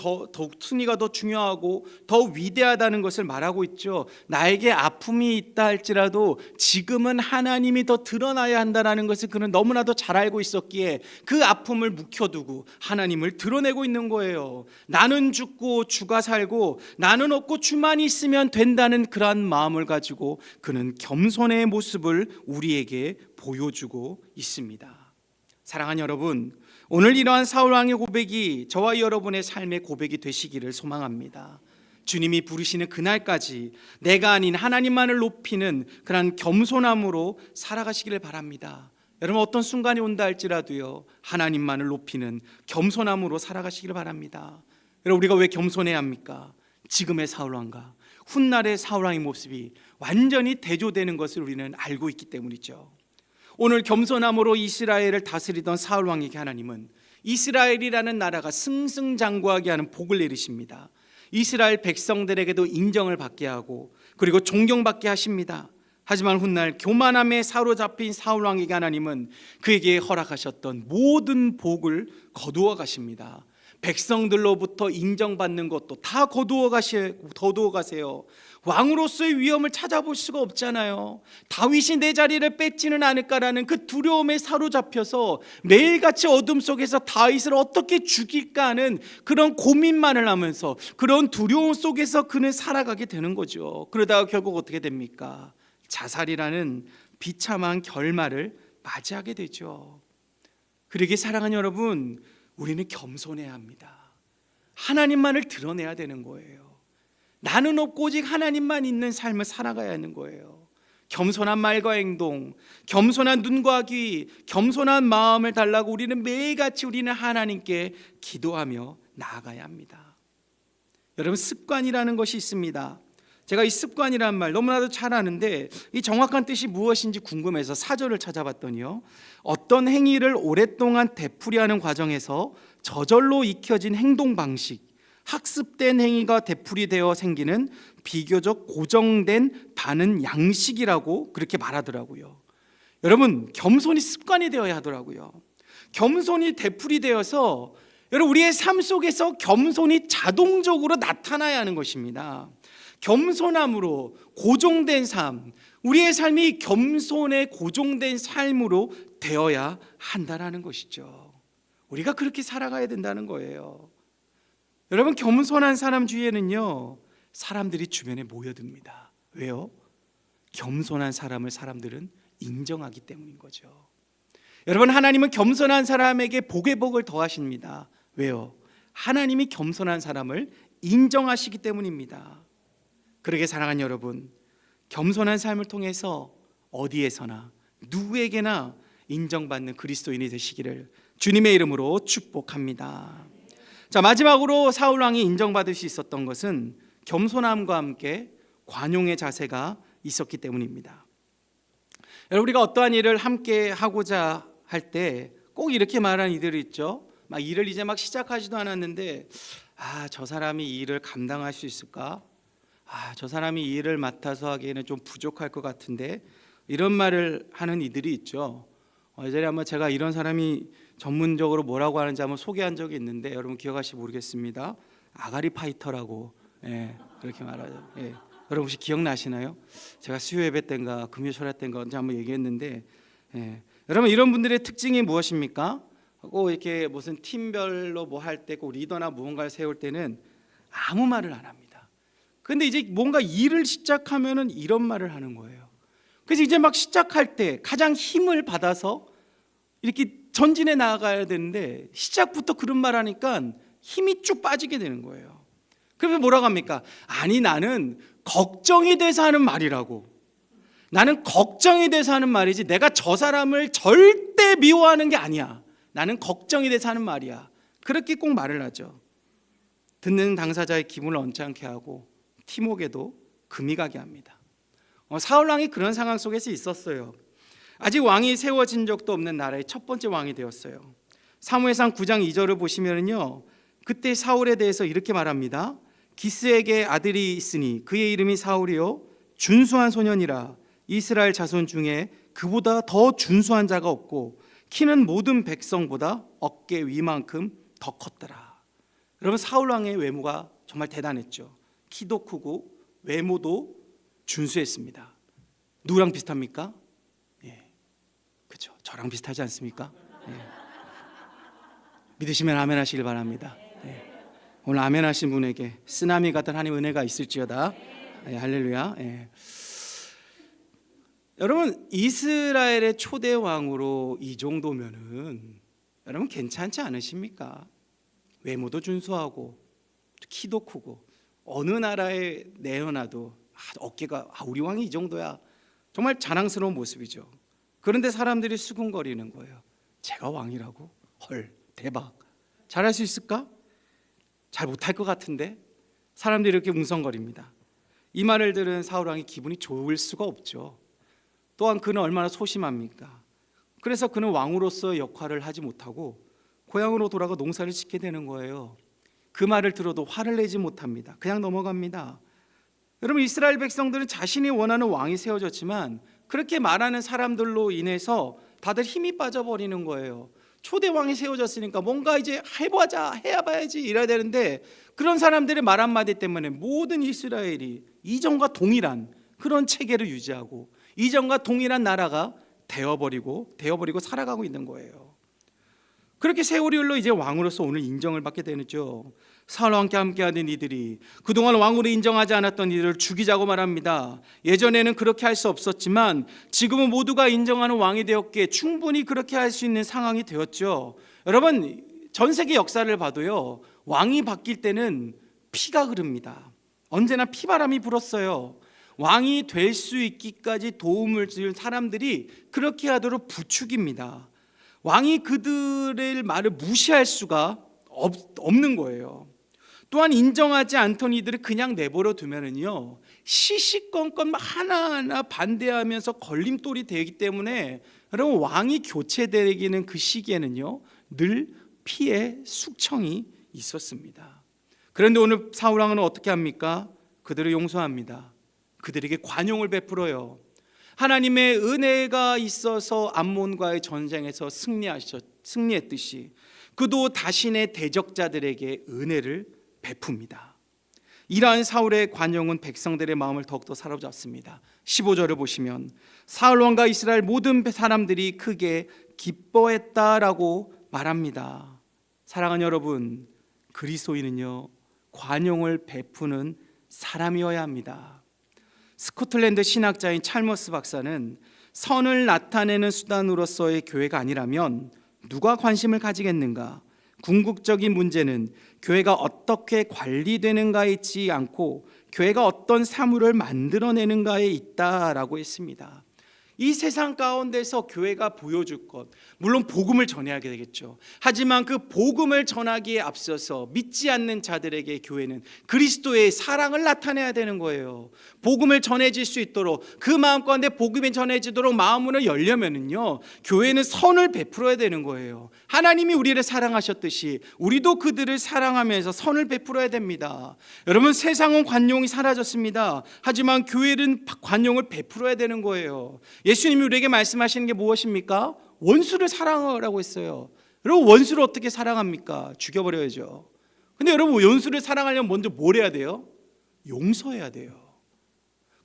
승리가 더 중요하고 더 위대하다는 것을 말하고 있죠. 나에게 아픔이 있다 할지라도 지금은 하나님이 더 드러나야 한다는 것을 그는 너무나도 잘 알고 있었기에 그 아픔을 묵혀두고 하나님을 드러내고 있는 거예요. 나는 죽고 주가 살고 나는 없고 주만 있으면 된다는 그러한 마음을 가지고 그는 겸손의 모습을 우리에게 보여주고 있습니다. 사랑하는 여러분, 오늘 이러한 사울 왕의 고백이 저와 여러분의 삶의 고백이 되시기를 소망합니다. 주님이 부르시는 그날까지 내가 아닌 하나님만을 높이는 그런 겸손함으로 살아가시기를 바랍니다. 여러분, 어떤 순간이 온다 할지라도요, 하나님만을 높이는 겸손함으로 살아가시기를 바랍니다. 여러분, 우리가 왜 겸손해야 합니까? 지금의 사울 왕과 훗날의 사울 왕의 모습이 완전히 대조되는 것을 우리는 알고 있기 때문이죠. 오늘 겸손함으로 이스라엘을 다스리던 사울 왕에게 하나님은 이스라엘이라는 나라가 승승장구하게 하는 복을 내리십니다. 이스라엘 백성들에게도 인정을 받게 하고 그리고 존경받게 하십니다. 하지만 훗날 교만함에 사로잡힌 사울 왕에게 하나님은 그에게 허락하셨던 모든 복을 거두어 가십니다. 백성들로부터 인정받는 것도 다 거두어 가세요. 왕으로서의 위엄을 찾아볼 수가 없잖아요. 다윗이 내 자리를 뺏지는 않을까라는 그 두려움에 사로잡혀서 매일같이 어둠 속에서 다윗을 어떻게 죽일까 하는 그런 고민만을 하면서 그런 두려움 속에서 그는 살아가게 되는 거죠. 그러다가 결국 어떻게 됩니까? 자살이라는 비참한 결말을 맞이하게 되죠. 그러기에 사랑하는 여러분, 우리는 겸손해야 합니다. 하나님만을 드러내야 되는 거예요. 나는 없고 오직 하나님만 있는 삶을 살아가야 하는 거예요. 겸손한 말과 행동, 겸손한 눈과 귀, 겸손한 마음을 달라고 우리는 매일같이 우리는 하나님께 기도하며 나아가야 합니다. 여러분, 습관이라는 것이 있습니다. 제가 이 습관이란 말 너무나도 잘 아는데 이 정확한 뜻이 무엇인지 궁금해서 사전을 찾아봤더니요, 어떤 행위를 오랫동안 되풀이하는 과정에서 저절로 익혀진 행동 방식, 학습된 행위가 되풀이되어 생기는 비교적 고정된 반응 양식이라고 그렇게 말하더라고요. 여러분, 겸손이 습관이 되어야 하더라고요. 겸손이 되풀이되어서 여러분, 우리의 삶 속에서 겸손이 자동적으로 나타나야 하는 것입니다. 겸손함으로 고정된 삶, 우리의 삶이 겸손에 고정된 삶으로 되어야 한다는 것이죠. 우리가 그렇게 살아가야 된다는 거예요. 여러분, 겸손한 사람 주위에는요, 사람들이 주변에 모여듭니다. 왜요? 겸손한 사람을 사람들은 인정하기 때문인 거죠. 여러분, 하나님은 겸손한 사람에게 복의 복을 더하십니다. 왜요? 하나님이 겸손한 사람을 인정하시기 때문입니다. 그러게 사랑하는 여러분, 겸손한 삶을 통해서 어디에서나 누구에게나 인정받는 그리스도인이 되시기를 주님의 이름으로 축복합니다. 자, 마지막으로 사울 왕이 인정받을 수 있었던 것은 겸손함과 함께 관용의 자세가 있었기 때문입니다. 여러분, 우리가 어떠한 일을 함께 하고자 할 때 꼭 이렇게 말하는 이들이 있죠. 막 일을 이제 막 시작하지도 않았는데, 저 사람이 이 일을 감당할 수 있을까? 저 사람이 이 일을 맡아서 하기에는 좀 부족할 것 같은데, 이런 말을 하는 이들이 있죠. 예전에 한번 제가 이런 사람이 전문적으로 뭐라고 하는지 한번 소개한 적이 있는데, 여러분 기억하실지 모르겠습니다. 아가리 파이터라고, 그렇게 말하죠. 여러분 혹시 기억나시나요? 제가 수요 예배 때인가 금요 철야 때인가 언제 한번 얘기했는데, 여러분 이런 분들의 특징이 무엇입니까? 꼭 이렇게 무슨 팀별로 뭐 할 때 꼭 리더나 무언가를 세울 때는 아무 말을 안 합니다. 근데 이제 뭔가 일을 시작하면은 이런 말을 하는 거예요. 그래서 이제 막 시작할 때 가장 힘을 받아서 이렇게 전진해 나가야 되는데, 시작부터 그런 말 하니까 힘이 쭉 빠지게 되는 거예요. 그래서 뭐라고 합니까? 아니, 나는 걱정이 돼서 하는 말이라고. 나는 걱정이 돼서 하는 말이지 내가 저 사람을 절대 미워하는 게 아니야. 나는 걱정이 돼서 하는 말이야. 그렇게 꼭 말을 하죠. 듣는 당사자의 기분을 언짢게 하고 팀워크에도 금이 가게 합니다. 사울 왕이 그런 상황 속에서 있었어요. 아직 왕이 세워진 적도 없는 나라의 첫 번째 왕이 되었어요. 사무엘상 9장 2절을 보시면요, 그때 사울에 대해서 이렇게 말합니다. 기스에게 아들이 있으니 그의 이름이 사울이요 준수한 소년이라. 이스라엘 자손 중에 그보다 더 준수한 자가 없고 키는 모든 백성보다 어깨 위만큼 더 컸더라. 여러분, 사울 왕의 외모가 정말 대단했죠. 키도 크고 외모도 준수했습니다. 누구랑 비슷합니까? 그렇죠. 저랑 비슷하지 않습니까? 믿으시면 아멘 하시길 바랍니다. 오늘 아멘 하신 분에게 쓰나미 같은 하나님의 은혜가 있을지어다. 할렐루야. 여러분, 이스라엘의 초대 왕으로 이 정도면은 여러분 괜찮지 않으십니까? 외모도 준수하고 키도 크고 어느 나라에 내어놔도 어깨가 우리 왕이 이 정도야. 정말 자랑스러운 모습이죠. 그런데 사람들이 수군거리는 거예요. 제가 왕이라고? 헐, 대박. 잘할 수 있을까? 잘 못할 것 같은데? 사람들이 이렇게 웅성거립니다. 이 말을 들은 사울 왕이 기분이 좋을 수가 없죠. 또한 그는 얼마나 소심합니까? 그래서 그는 왕으로서의 역할을 하지 못하고 고향으로 돌아가 농사를 짓게 되는 거예요. 그 말을 들어도 화를 내지 못합니다. 그냥 넘어갑니다. 여러분, 이스라엘 백성들은 자신이 원하는 왕이 세워졌지만 그렇게 말하는 사람들로 인해서 다들 힘이 빠져버리는 거예요. 초대 왕이 세워졌으니까 뭔가 이제 해보자, 해야 봐야지 이래야 되는데, 그런 사람들의 말 한마디 때문에 모든 이스라엘이 이전과 동일한 그런 체계를 유지하고 이전과 동일한 나라가 되어버리고 살아가고 있는 거예요. 그렇게 세월이 흘러 이제 왕으로서 오늘 인정을 받게 되죠. 사울과 함께하는 이들이 그동안 왕으로 인정하지 않았던 이들을 죽이자고 말합니다. 예전에는 그렇게 할 수 없었지만 지금은 모두가 인정하는 왕이 되었기에 충분히 그렇게 할 수 있는 상황이 되었죠. 여러분, 전 세계 역사를 봐도요, 왕이 바뀔 때는 피가 흐릅니다. 언제나 피바람이 불었어요. 왕이 될 수 있기까지 도움을 줄 사람들이 그렇게 하도록 부추깁니다. 왕이 그들의 말을 무시할 수가 없는 거예요. 또한 인정하지 않던 이들을 그냥 내버려 두면은요, 시시건건 하나하나 반대하면서 걸림돌이 되기 때문에 여러분 왕이 교체되기는 그 시기에는요 늘 피해 숙청이 있었습니다. 그런데 오늘 사울 왕은 어떻게 합니까? 그들을 용서합니다. 그들에게 관용을 베풀어요. 하나님의 은혜가 있어서 암몬과의 전쟁에서 승리했듯이 그도 자신의 대적자들에게 은혜를 베풉니다. 이러한 사울의 관용은 백성들의 마음을 더욱더 사로잡습니다. 15절을 보시면 사울 왕과 이스라엘 모든 사람들이 크게 기뻐했다라고 말합니다. 사랑하는 여러분, 그리스도인은요 관용을 베푸는 사람이어야 합니다. 스코틀랜드 신학자인 찰머스 박사는 선을 나타내는 수단으로서의 교회가 아니라면 누가 관심을 가지겠는가? 궁극적인 문제는 교회가 어떻게 관리되는가에 있지 않고 교회가 어떤 사물을 만들어내는가에 있다라고 했습니다. 이 세상 가운데서 교회가 보여줄 것, 물론 복음을 전해야 되겠죠. 하지만 그 복음을 전하기에 앞서서 믿지 않는 자들에게 교회는 그리스도의 사랑을 나타내야 되는 거예요. 복음을 전해질 수 있도록 그 마음 가운데 복음이 전해지도록 마음문을 열려면은요 교회는 선을 베풀어야 되는 거예요. 하나님이 우리를 사랑하셨듯이 우리도 그들을 사랑하면서 선을 베풀어야 됩니다. 여러분, 세상은 관용이 사라졌습니다. 하지만 교회는 관용을 베풀어야 되는 거예요. 예수님이 우리에게 말씀하시는 게 무엇입니까? 원수를 사랑하라고 했어요. 여러분, 원수를 어떻게 사랑합니까? 죽여버려야죠. 근데 여러분, 원수를 사랑하려면 먼저 뭘 해야 돼요? 용서해야 돼요.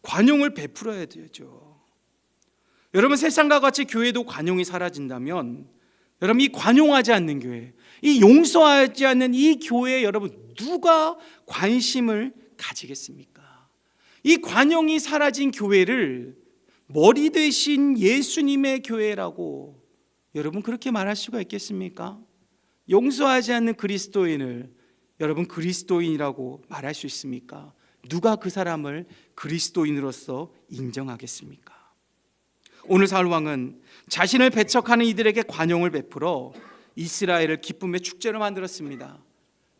관용을 베풀어야 되죠. 여러분, 세상과 같이 교회도 관용이 사라진다면 여러분, 이 관용하지 않는 교회, 이 용서하지 않는 이 교회에 여러분 누가 관심을 가지겠습니까? 이 관용이 사라진 교회를 머리 대신 예수님의 교회라고 여러분 그렇게 말할 수가 있겠습니까? 용서하지 않는 그리스도인을 여러분 그리스도인이라고 말할 수 있습니까? 누가 그 사람을 그리스도인으로서 인정하겠습니까? 오늘 사울 왕은 자신을 배척하는 이들에게 관용을 베풀어 이스라엘을 기쁨의 축제로 만들었습니다.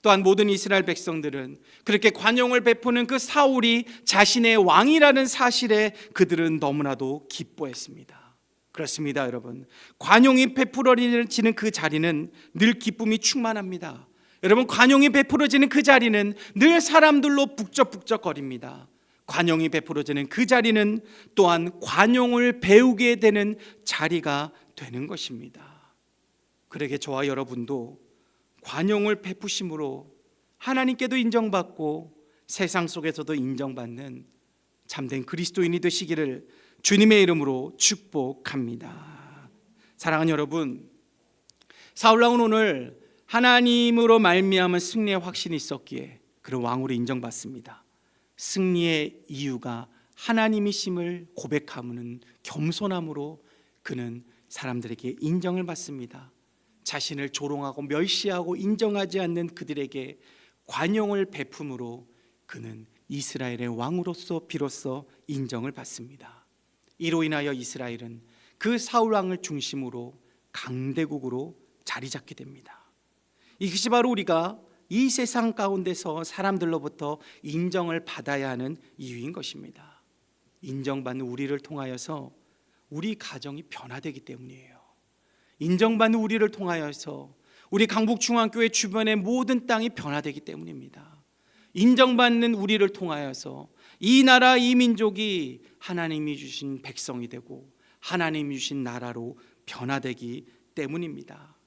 또한 모든 이스라엘 백성들은 그렇게 관용을 베푸는 그 사울이 자신의 왕이라는 사실에 그들은 너무나도 기뻐했습니다. 그렇습니다, 여러분. 관용이 베풀어지는 그 자리는 늘 기쁨이 충만합니다. 여러분, 관용이 베풀어지는 그 자리는 늘 사람들로 북적북적거립니다. 관용이 베풀어지는 그 자리는 또한 관용을 배우게 되는 자리가 되는 것입니다. 그러게 저와 여러분도 관용을 베푸심으로 하나님께도 인정받고 세상 속에서도 인정받는 참된 그리스도인이 되시기를 주님의 이름으로 축복합니다. 사랑하는 여러분, 사울 왕은 오늘 하나님으로 말미암은 승리의 확신이 있었기에 그런 왕으로 인정받습니다. 승리의 이유가 하나님이심을 고백하는 겸손함으로 그는 사람들에게 인정을 받습니다. 자신을 조롱하고 멸시하고 인정하지 않는 그들에게 관용을 베품으로 그는 이스라엘의 왕으로서 비로소 인정을 받습니다. 이로 인하여 이스라엘은 그 사울 왕을 중심으로 강대국으로 자리 잡게 됩니다. 이것이 바로 우리가 이 세상 가운데서 사람들로부터 인정을 받아야 하는 이유인 것입니다. 인정받는 우리를 통하여서 우리 가정이 변화되기 때문이에요. 인정받는 우리를 통하여서 우리 강북중앙교회 주변의 모든 땅이 변화되기 때문입니다. 인정받는 우리를 통하여서 이 나라 이 민족이 하나님이 주신 백성이 되고 하나님이 주신 나라로 변화되기 때문입니다.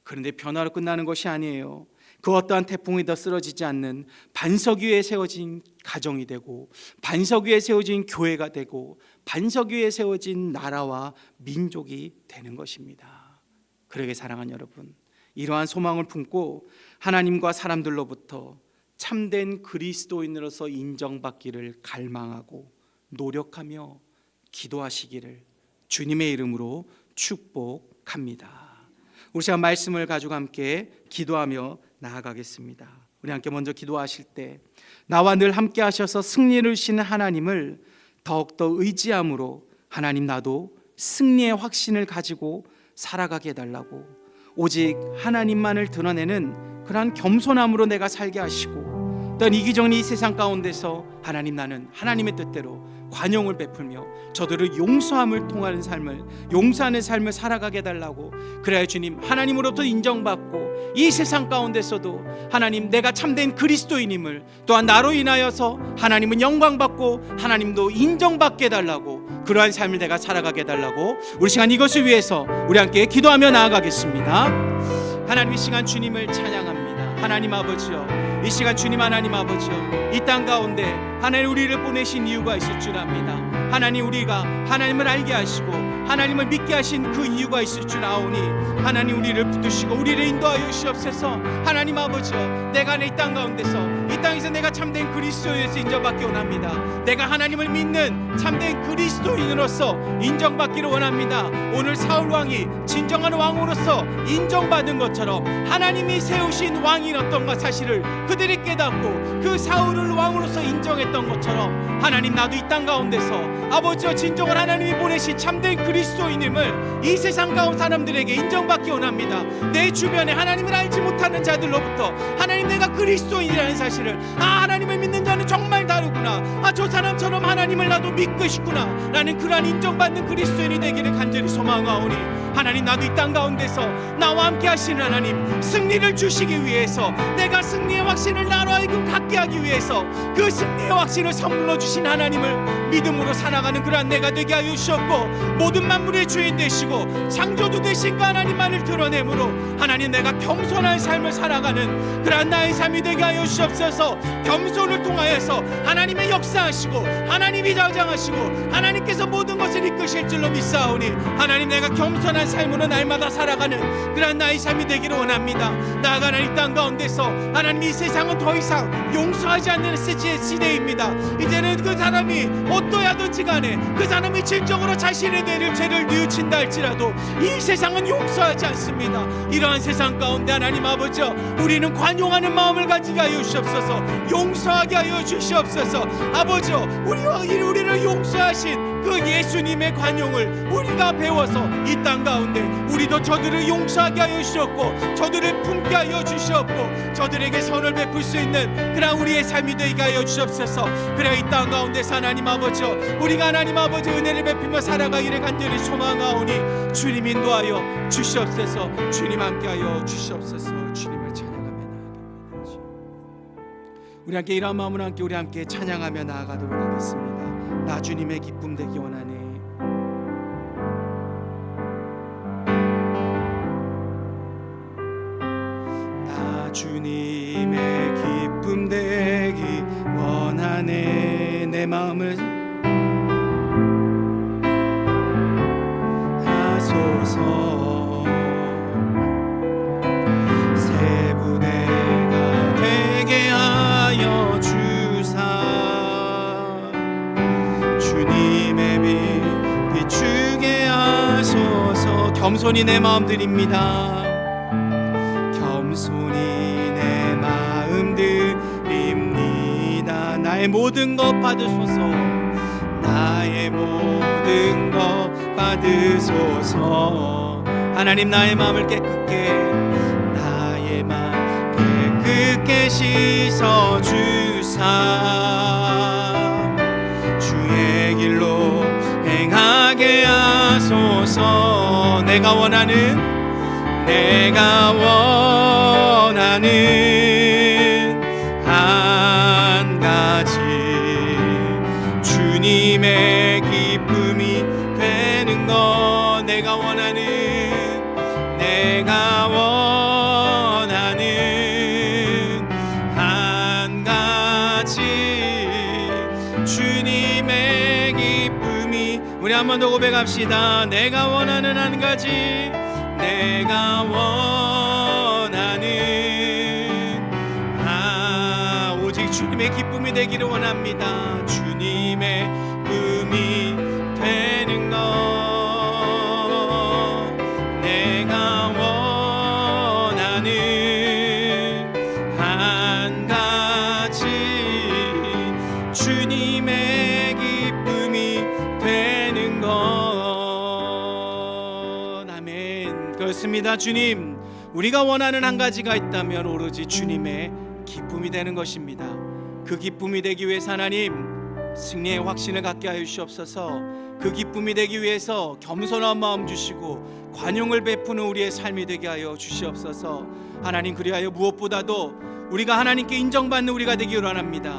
그런데 변화로 끝나는 것이 아니에요. 그 어떠한 태풍이 더 쓰러지지 않는 반석 위에 세워진 가정이 되고 반석 위에 세워진 교회가 되고 반석 위에 세워진 나라와 민족이 되는 것입니다. 그러게 사랑하는 여러분, 이러한 소망을 품고 하나님과 사람들로부터 참된 그리스도인으로서 인정받기를 갈망하고 노력하며 기도하시기를 주님의 이름으로 축복합니다. 우리 시간 말씀을 가지고 함께 기도하며 나아가겠습니다. 우리 함께 먼저 기도하실 때 나와 늘 함께 하셔서 승리를 주시는 하나님을 더욱더 의지함으로 하나님, 나도 승리의 확신을 가지고 살아가게 해달라고, 오직 하나님만을 드러내는 그러한 겸손함으로 내가 살게 하시고 어떤 이기적인 이 세상 가운데서 하나님, 나는 하나님의 뜻대로 관용을 베풀며 저들을 용서함을 통하는 삶을, 용서하는 삶을 살아가게 해달라고. 그래야 주님, 하나님으로부터 인정받고 이 세상 가운데서도 하나님, 내가 참된 그리스도인임을, 또한 나로 인하여서 하나님은 영광받고 하나님도 인정받게 해달라고, 그러한 삶을 내가 살아가게 해달라고 우리 시간 이것을 위해서 우리 함께 기도하며 나아가겠습니다. 하나님, 이 시간 주님을 찬양합니다. 하나님 아버지여, 이 시간 주님 하나님 아버지여, 이 땅 가운데 하나님 우리를 보내신 이유가 있을 줄 압니다. 하나님, 우리가 하나님을 알게 하시고 하나님을 믿게 하신 그 이유가 있을 줄 아오니 하나님, 우리를 붙드시고 우리를 인도하여 주시옵소서. 하나님 아버지여, 내가 이 땅 가운데서, 이 땅에서 내가 참된 그리스도인으로서 인정받기 원합니다. 내가 하나님을 믿는 참된 그리스도인으로서 인정받기를 원합니다. 오늘 사울 왕이 진정한 왕으로서 인정받은 것처럼 하나님이 세우신 왕이 어떤 것 사실을 그들이 깨닫고 그 사울을 왕으로서 인정했던 것처럼 하나님, 나도 이 땅 가운데서 아버지여, 진정한 하나님이 보내신 참된 그리스도인임을 이 세상 가운 사람들에게 인정받기 원합니다. 내 주변에 하나님을 알지 못하는 자들로부터 하나님, 내가 그리스도인이라는 사실을, 하나님을 믿는 자는 정말 다르구나, 저 사람처럼 하나님을 나도 믿고 싶구나 라는 그러한 인정받는 그리스도인이 되기를 간절히 소망하오니 하나님, 나도 이 땅 가운데서 나와 함께 하시는 하나님, 승리를 주시기 위해서, 내가 승리의 확신을 나로 하여금 갖게 하기 위해서 그 승리의 확신을 선물로 주신 하나님을 믿음으로 살아가는 그러한 내가 되게 하여 주셨고, 모든 만물의 주인 되시고 창조주 되신 그 하나님만을 드러내므로 하나님, 내가 겸손한 삶을 살아가는 그러한 나의 삶이 되게 하여 주시옵소서. 겸손을 통하여서 하나님의 역사하시고 하나님이 자장하시고 하나님께서 모든 것을 이끄실 줄로 믿사오니 하나님, 내가 겸손한 삶으로 날마다 살아가는 그러한 나의 삶이 되기를 원합니다. 나아가 이 땅 가운데서 하나님, 이 세상은 더 이상 용서하지 않는 시대입니다. 이제는 그 사람이 어떠하든지 간에 그 사람이 진정으로 자신의 죄를 뉘우친다 할지라도 이 세상은 용서하지 않습니다. 이러한 세상 가운데 하나님 아버지여, 우리는 관용하는 마음을 가지게 하여 주시옵소서. 용서하게 하여 주시옵소서. 아버지여, 우리를 용서하신 그 예수님의 관용을 우리가 배워서 이 땅 가운데 우리도 저들을 용서하게 하여 주셨고 저들을 품게 하여 주셨고 저들에게 선을 베풀 수 있는 그런 우리의 삶이 되게 하여 주옵소서. 그래, 이 땅 가운데서 하나님 아버지여, 우리가 하나님 아버지 은혜를 베풀며 살아가기를 간절히 소망하오니 주님 인도하여 주시옵소서. 주님 함께하여 주시옵소서. 주님을 찬양하며 나아갑니다. 우리 함께 이러한 마음으로 함께 우리 함께 찬양하며 나아가도록 하겠습니다. 나 주님의 기쁨 되기 원하네. 나 주님의 기쁨 되기 원하네. 내 마음을 하소서. 새 부대가 되게 하여 주사 주님의 빛 비추게 하소서. 겸손히 내 마음 드립니다. 겸손히 내 마음 드립니다. 나의 모든 것 받으소서. 나의 모든 것 받으소서. 하나님, 나의 마음을 깨끗게, 나의 마음 깨끗게 씻어 주사 주의 길로 행하게 하소서. 내가 원하는 한 가지 주님의 기쁨이 되는 것. 내가 원하는 한 가지 주님의 기쁨이. 우리 한 번 더 고백합시다. 내가 원하는 한 가지, 내가 원하는 오직 주님의 기쁨이 되기를 원합니다. 주님의 기쁨이 되는 것. 내가 원하는 한 가지 주님의 기쁨이 되는 것. 아멘. 그렇습니다. 주님, 우리가 원하는 한 가지가 있다면 오로지 주님의 기쁨이 되는 것입니다. 그 기쁨이 되기 위해서 하나님 승리의 확신을 갖게 하여 주시옵소서. 그 기쁨이 되기 위해서 겸손한 마음 주시고 관용을 베푸는 우리의 삶이 되게 하여 주시옵소서. 하나님, 그리하여 무엇보다도 우리가 하나님께 인정받는 우리가 되기를 원합니다.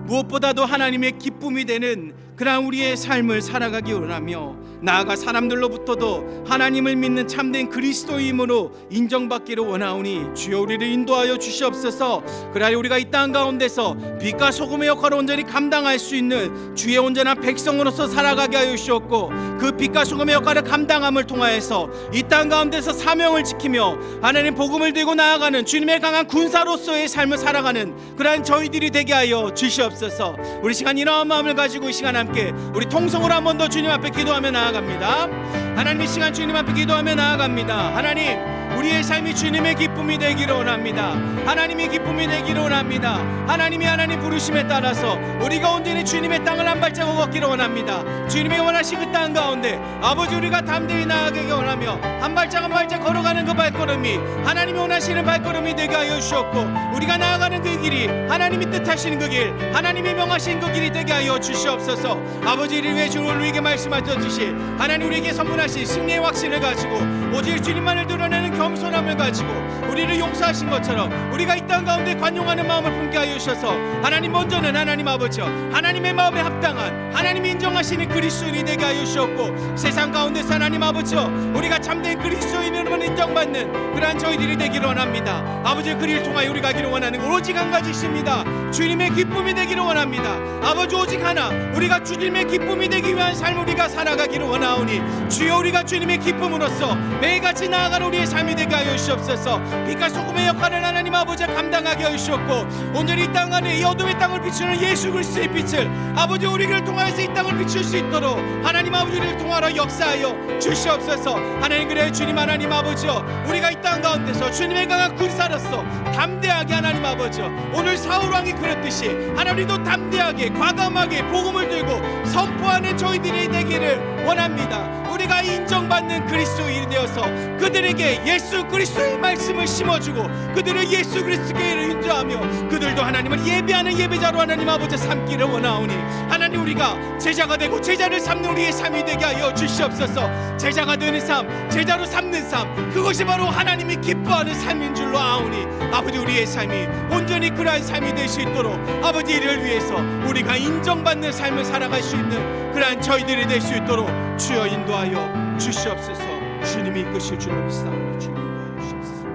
무엇보다도 하나님의 기쁨이 되는 그러한 우리의 삶을 살아가기 원하며, 나아가 사람들로부터도 하나님을 믿는 참된 그리스도임으로 인정받기를 원하오니 주여 우리를 인도하여 주시옵소서. 그러하여 우리가 이 땅 가운데서 빛과 소금의 역할을 온전히 감당할 수 있는 주의 온전한 백성으로서 살아가게 하여 주시옵고, 그 빛과 소금의 역할을 감당함을 통하여서 이 땅 가운데서 사명을 지키며 하나님 복음을 들고 나아가는 주님의 강한 군사로서의 삶을 살아가는 그러한 저희들이 되게 하여 주시옵소서. 우리 시간 이러한 마음을 가지고 이 시간 함께 우리 통성으로 한 번 더 주님 앞에 기도하며 나아갑니다. 하나님, 이 시간 주님 앞에 기도하며 나아갑니다. 하나님, 우리의 삶이 주님의 기쁨이 되기를 원합니다. 하나님의 기쁨이 되기를 원합니다. 하나님이 하나님 부르심에 따라서 우리가 온전히 주님의 땅을 한 발자국 걷기를 원합니다. 주님이 원하신 그 땅 가운데 아버지, 우리가 담대히 나아가기 원하며 한 발짝 한 발짝 걸어가는 그 발걸음이 하나님이 원하시는 발걸음이 되게 하여 주셨고, 우리가 나아가는 그 길이 하나님이 뜻하시는 그 길, 하나님이 명하신 그 길이 되게 하여 주시옵소서. 아버지, 이를 위해 주님 우리에게 말씀하셨듯이 하나님 우리에게 선물하신 승리의 확신을 가지고 오직 주님만을 드러내는 겸손함을 가지고 우리를 용서하신 것처럼 우리가 이 땅 가운데 관용하는 마음을 품게 하여 주셔서 하나님, 먼저는 하나님 아버지여 하나님의 마음에 합당한 하나님이 인정하시는 그리스도인이 되게 하여 주셨고, 세상 가운데서 하나님 아버지여 우리가 참된 그리스도인으로 인정받는 그러한 저희들이 되기를 원합니다. 아버지, 그리를 통하여 우리가 가기를 원하는 것 오직 한 가지십니다. 주님의 기쁨이 되기를 원합니다. 아버지, 오직 하나, 우리가 주님의 기쁨이 되기 위한 삶을 우리가 살아가기를 원하오니 주여, 우리가 주님의 기쁨으로써 매일같이 나아가는 우리의 삶이 되게 하여 주시옵소서. 빛과 소금의 역할을 하나님 아버지가 감당하게 하여 주셨고, 온전히 이 땅 안에 이 어둠의 땅을 비추는 예수 그리스도의 빛을 아버지 우리를 통하여서 이 땅을 비출 수 있도록 하나님 아버지를 통하여 역사하여 주시옵소서. 하나님, 그래 주님 하나님 아버지여 우리가 이 땅 가운데서 주님의 강한 군사로서 담대하게 하나님 아버지여 오늘 사울왕이 그랬듯이 하나님도 담대하게 과감하게 복음을 들고 선포하는 저희들이 되기를 원합니다. 우리가 인정받는 그리스도인이 되어서 그들에게 예수 그리스도의 말씀을 심어주고 그들을 예수 그리스도께 인도하며 그들도 하나님을 예배하는 예배자로 하나님 아버지 삼기를 원하오니, 하나님 우리가 제자가 되고 제자를 삼는 우리의 삶이 되게 하여 주시옵소서. 제자가 되는 삶, 제자로 삼는 삶, 그것이 바로 하나님이 기뻐하는 삶인 줄로 아오니 아버지, 우리의 삶이 온전히 그러한 삶이 될 수 있도록 아버지, 이를 위해서 우리가 인정받는 삶을 살아갈 수 있는 그러한 저희들이 될 수 있도록 주여 인도하여 주시옵소서. 주님이 이끄실 줄로 믿사오니 주님 인도하여 주시옵소서.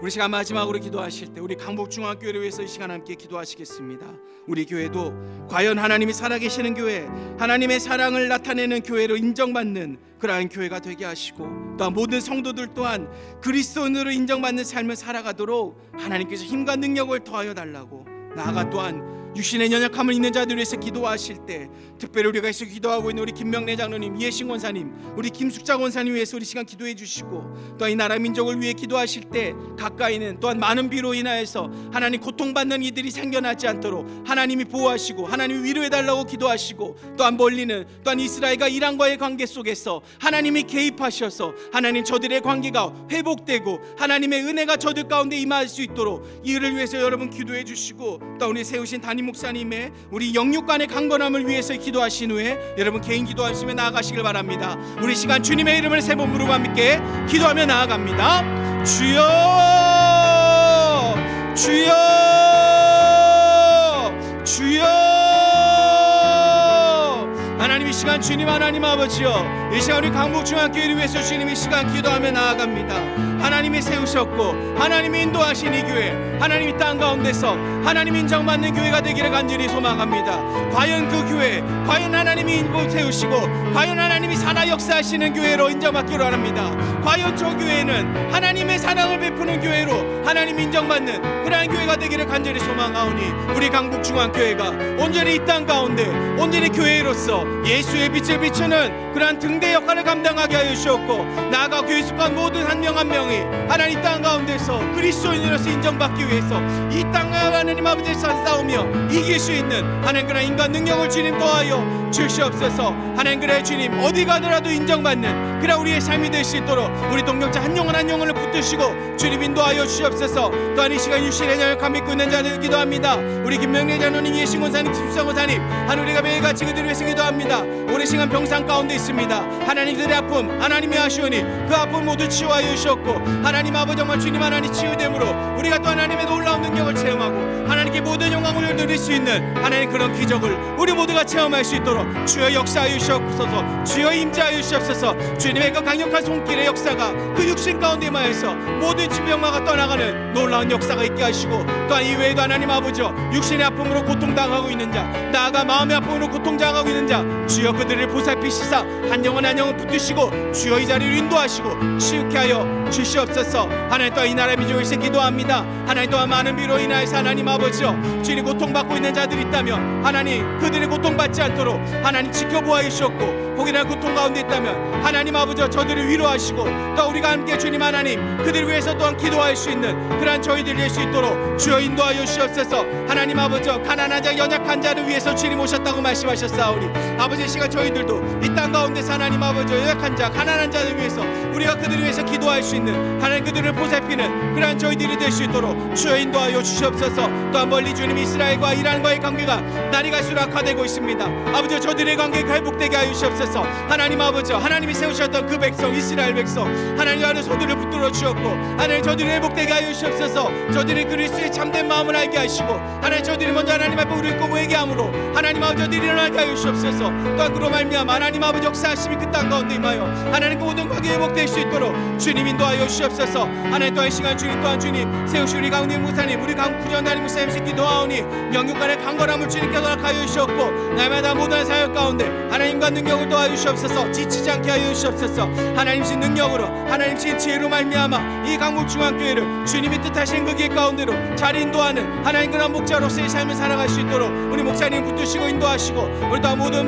우리 시간 마지막으로 기도하실 때 우리 강북중앙교회를 위해서 이 시간 함께 기도하시겠습니다. 우리 교회도 과연 하나님이 살아계시는 교회, 하나님의 사랑을 나타내는 교회로 인정받는 그러한 교회가 되게 하시고, 또한 모든 성도들 또한 그리스도인으로 인정받는 삶을 살아가도록 하나님께서 힘과 능력을 더하여 달라고, 나아가 또한 육신의 연약함을 있는 자들 위해서 기도하실 때 특별히 우리가 계속 기도하고 있는 우리 김명래 장로님, 이해신 권사님, 우리 김숙자 권사님 위해서 우리 시간 기도해 주시고, 또한 이 나라 민족을 위해 기도하실 때 가까이는 또한 많은 비로 인하여서 하나님 고통받는 이들이 생겨나지 않도록 하나님이 보호하시고 하나님이 위로해 달라고 기도하시고, 또한 멀리는 또한 이스라엘과 이란과의 관계 속에서 하나님이 개입하셔서 하나님 저들의 관계가 회복되고 하나님의 은혜가 저들 가운데 임할 수 있도록 이를 위해서 여러분 기도해 주시고, 또 우리 세우신 담임 목사님의 우리 영육간의 강건함을 위해서 기도하신 후에 여러분 개인 기도하시며 나아가시길 바랍니다. 우리 시간 주님의 이름을 세 번 부르고 함께 기도하며 나아갑니다. 주여, 주여, 주여. 하나님, 이 시간 주님 하나님 아버지여, 이 시간 우리 강북중앙교회를 위해서 주님 이 시간 기도하며 나아갑니다. 하나님이 세우셨고 하나님이 인도하신 이 교회, 하나님이 땅 가운데서 하나님 인정받는 교회가 되기를 간절히 소망합니다. 과연 그 교회, 과연 하나님이 세우시고 과연 하나님이 살아 역사하시는 교회로 인정받기로 합니다. 과연 저 교회는 하나님의 사랑을 베푸는 교회로 하나님 인정받는 그러한 교회가 되기를 간절히 소망하오니, 우리 강북중앙교회가 온전히 이 땅 가운데 온전히 교회로서 예수의 빛을 비추는 그러한 등대 역할을 감당하게 하여 주셨고, 나아가 교회 속한 모든 한 명 한 명을 백성이 하나님 땅 가운데서 그리스도인으로서 인정받기 위해서 이 땅과 하나님 아버지에서 싸우며 이길 수 있는 하나님 그런 인간 능력을 주님 도와여 주시옵소서. 하나님 그래 주님 어디 가더라도 인정받는 그런 우리의 삶이 될 수 있도록 우리 동역자 한 영혼 한 영혼을 붙드시고 주님 인도하여 주시옵소서. 또한 이 시간 유신의 자녀를 믿고 있는 자들 기도합니다. 우리 김명래 장로님, 예신권사님, 집사권사님 하늘이가 매일같이 그들을 위해서 기도합니다. 오랜 시간 병상 가운데 있습니다. 하나님 그들의 아픔 하나님이 아시오니 그 아픔 모두 치유하여 주셨고 하나님 아버지 정말 주님 하나님 치유됨으로 우리가 또 하나님의 놀라운 능력을 체험하고 하나님께 모든 영광을 누릴 수 있는 하나님 그런 기적을 우리 모두가 체험할 수 있도록 주여 역사하여 주시옵소서. 주여 임재하여 주시옵소서. 주님의 그 강력한 손길의 역사가 그 육신 가운데 임하여서 모든 질병마가 떠나가는 놀라운 역사가 있게 하시고 또한 이외에도 하나님 아버지 육신의 아픔으로 고통당하고 있는 자 나아가 마음의 아픔으로 고통당하고 있는 자 주여 그들을 보살피시사 한 영혼 한 영혼 붙드시고 주여 이 자리를 인도하시고 치유케 하여 주시옵소서. 하나님 또한 이 나라 민족을 위해서 기도합니다. 하나님 또한 많은 비로 인하여서 하나님 아버지여 주님 고통받고 있는 자들이 있다면 하나님 그들이 고통받지 않도록 하나님 지켜보아 주셨고 혹이나 고통 가운데 있다면 하나님 아버지여 저들을 위로하시고 또 우리가 함께 주님 하나님 그들을 위해서 또한 기도할 수 있는 그러한 저희들이 될 수 있도록 주여 인도하여 주시옵소서. 하나님 아버지여 가난한 자 연약한 자를 위해서 주님 오셨다고 말씀하셨사오니 아버지 시간 저희들도 이 땅 가운데서 하나님 아버지여 연약한 자 가난한 자를 위해서 우리가 그들을 위해서 기도할 수 있는 하나님 그들을 보살피는 그러한 저희들이 될 수 있도록 주여 인도하여 주시옵소서. 또한 멀리 주님 이스라엘과 이란과의 관계가 날이 갈수록 악화되고 있습니다. 아버지 저들의 관계가 회복되게 하여 주시옵소서. 하나님 아버지 하나님이 세우셨던 그 백성 이스라엘 백성 하나님 안에 소들을 붙들어 주셨고 하나님 저들이 회복되게 하여 주시옵소서. 저들이 그리스도의 참된 마음을 알게 하시고 하나님 저들이 먼저 하나님 앞에 우리를 꼭 회개함으로 하나님 아버지 저들이 일어나게 하여 주시옵소서. 또한 그로 말미암아 하나님 아버지 역사하심이 그 땅 가운데 임하여 하나님 그 모든 관계 회복될 수 있도록 주님 인도하여 주시옵소서. 하나님 또한 시간 주님 또한 주님 세우시 우리 강훈희 목사님 우리 강구전단임 목사님 기도하오니 영육간의 강건함을 주님께서 허락하여 주셨고 날마다 모든 사역 가운데 하나님과 능력을 도와주시옵소서. 주시옵소서. 지치지 않게 하여 주시옵소서. 하나님신 능력으로 하나님신 지혜로 말미암아 이 강북중앙교회를 주님이 뜻하신 그 길 가운데로 잘 인도하는 하나님 그런 목자로서의 삶을 살아갈 수 있도록 우리 목사님 붙드시고 인도하시고 우리 또 모든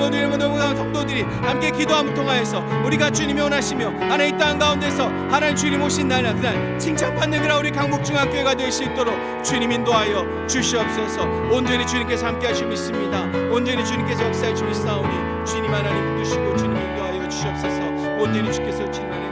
성도들이 함께 기도함을 통하여서 우리가 주님이 원하시며 하나님 땅 가운데서 하나님 주님 오신 날은 그날 칭찬받는 그런 우리 강북중앙교회가 될 수 있도록 주님 인도하여 주시옵소서. 온전히 주님께서 함께 하시고 있습니다. 온전히 주님께서 역사해 주시사오니 주님 하나님 붙드시고 주님 인도하여 주시옵소서. 온전히 주께서 주님 하나님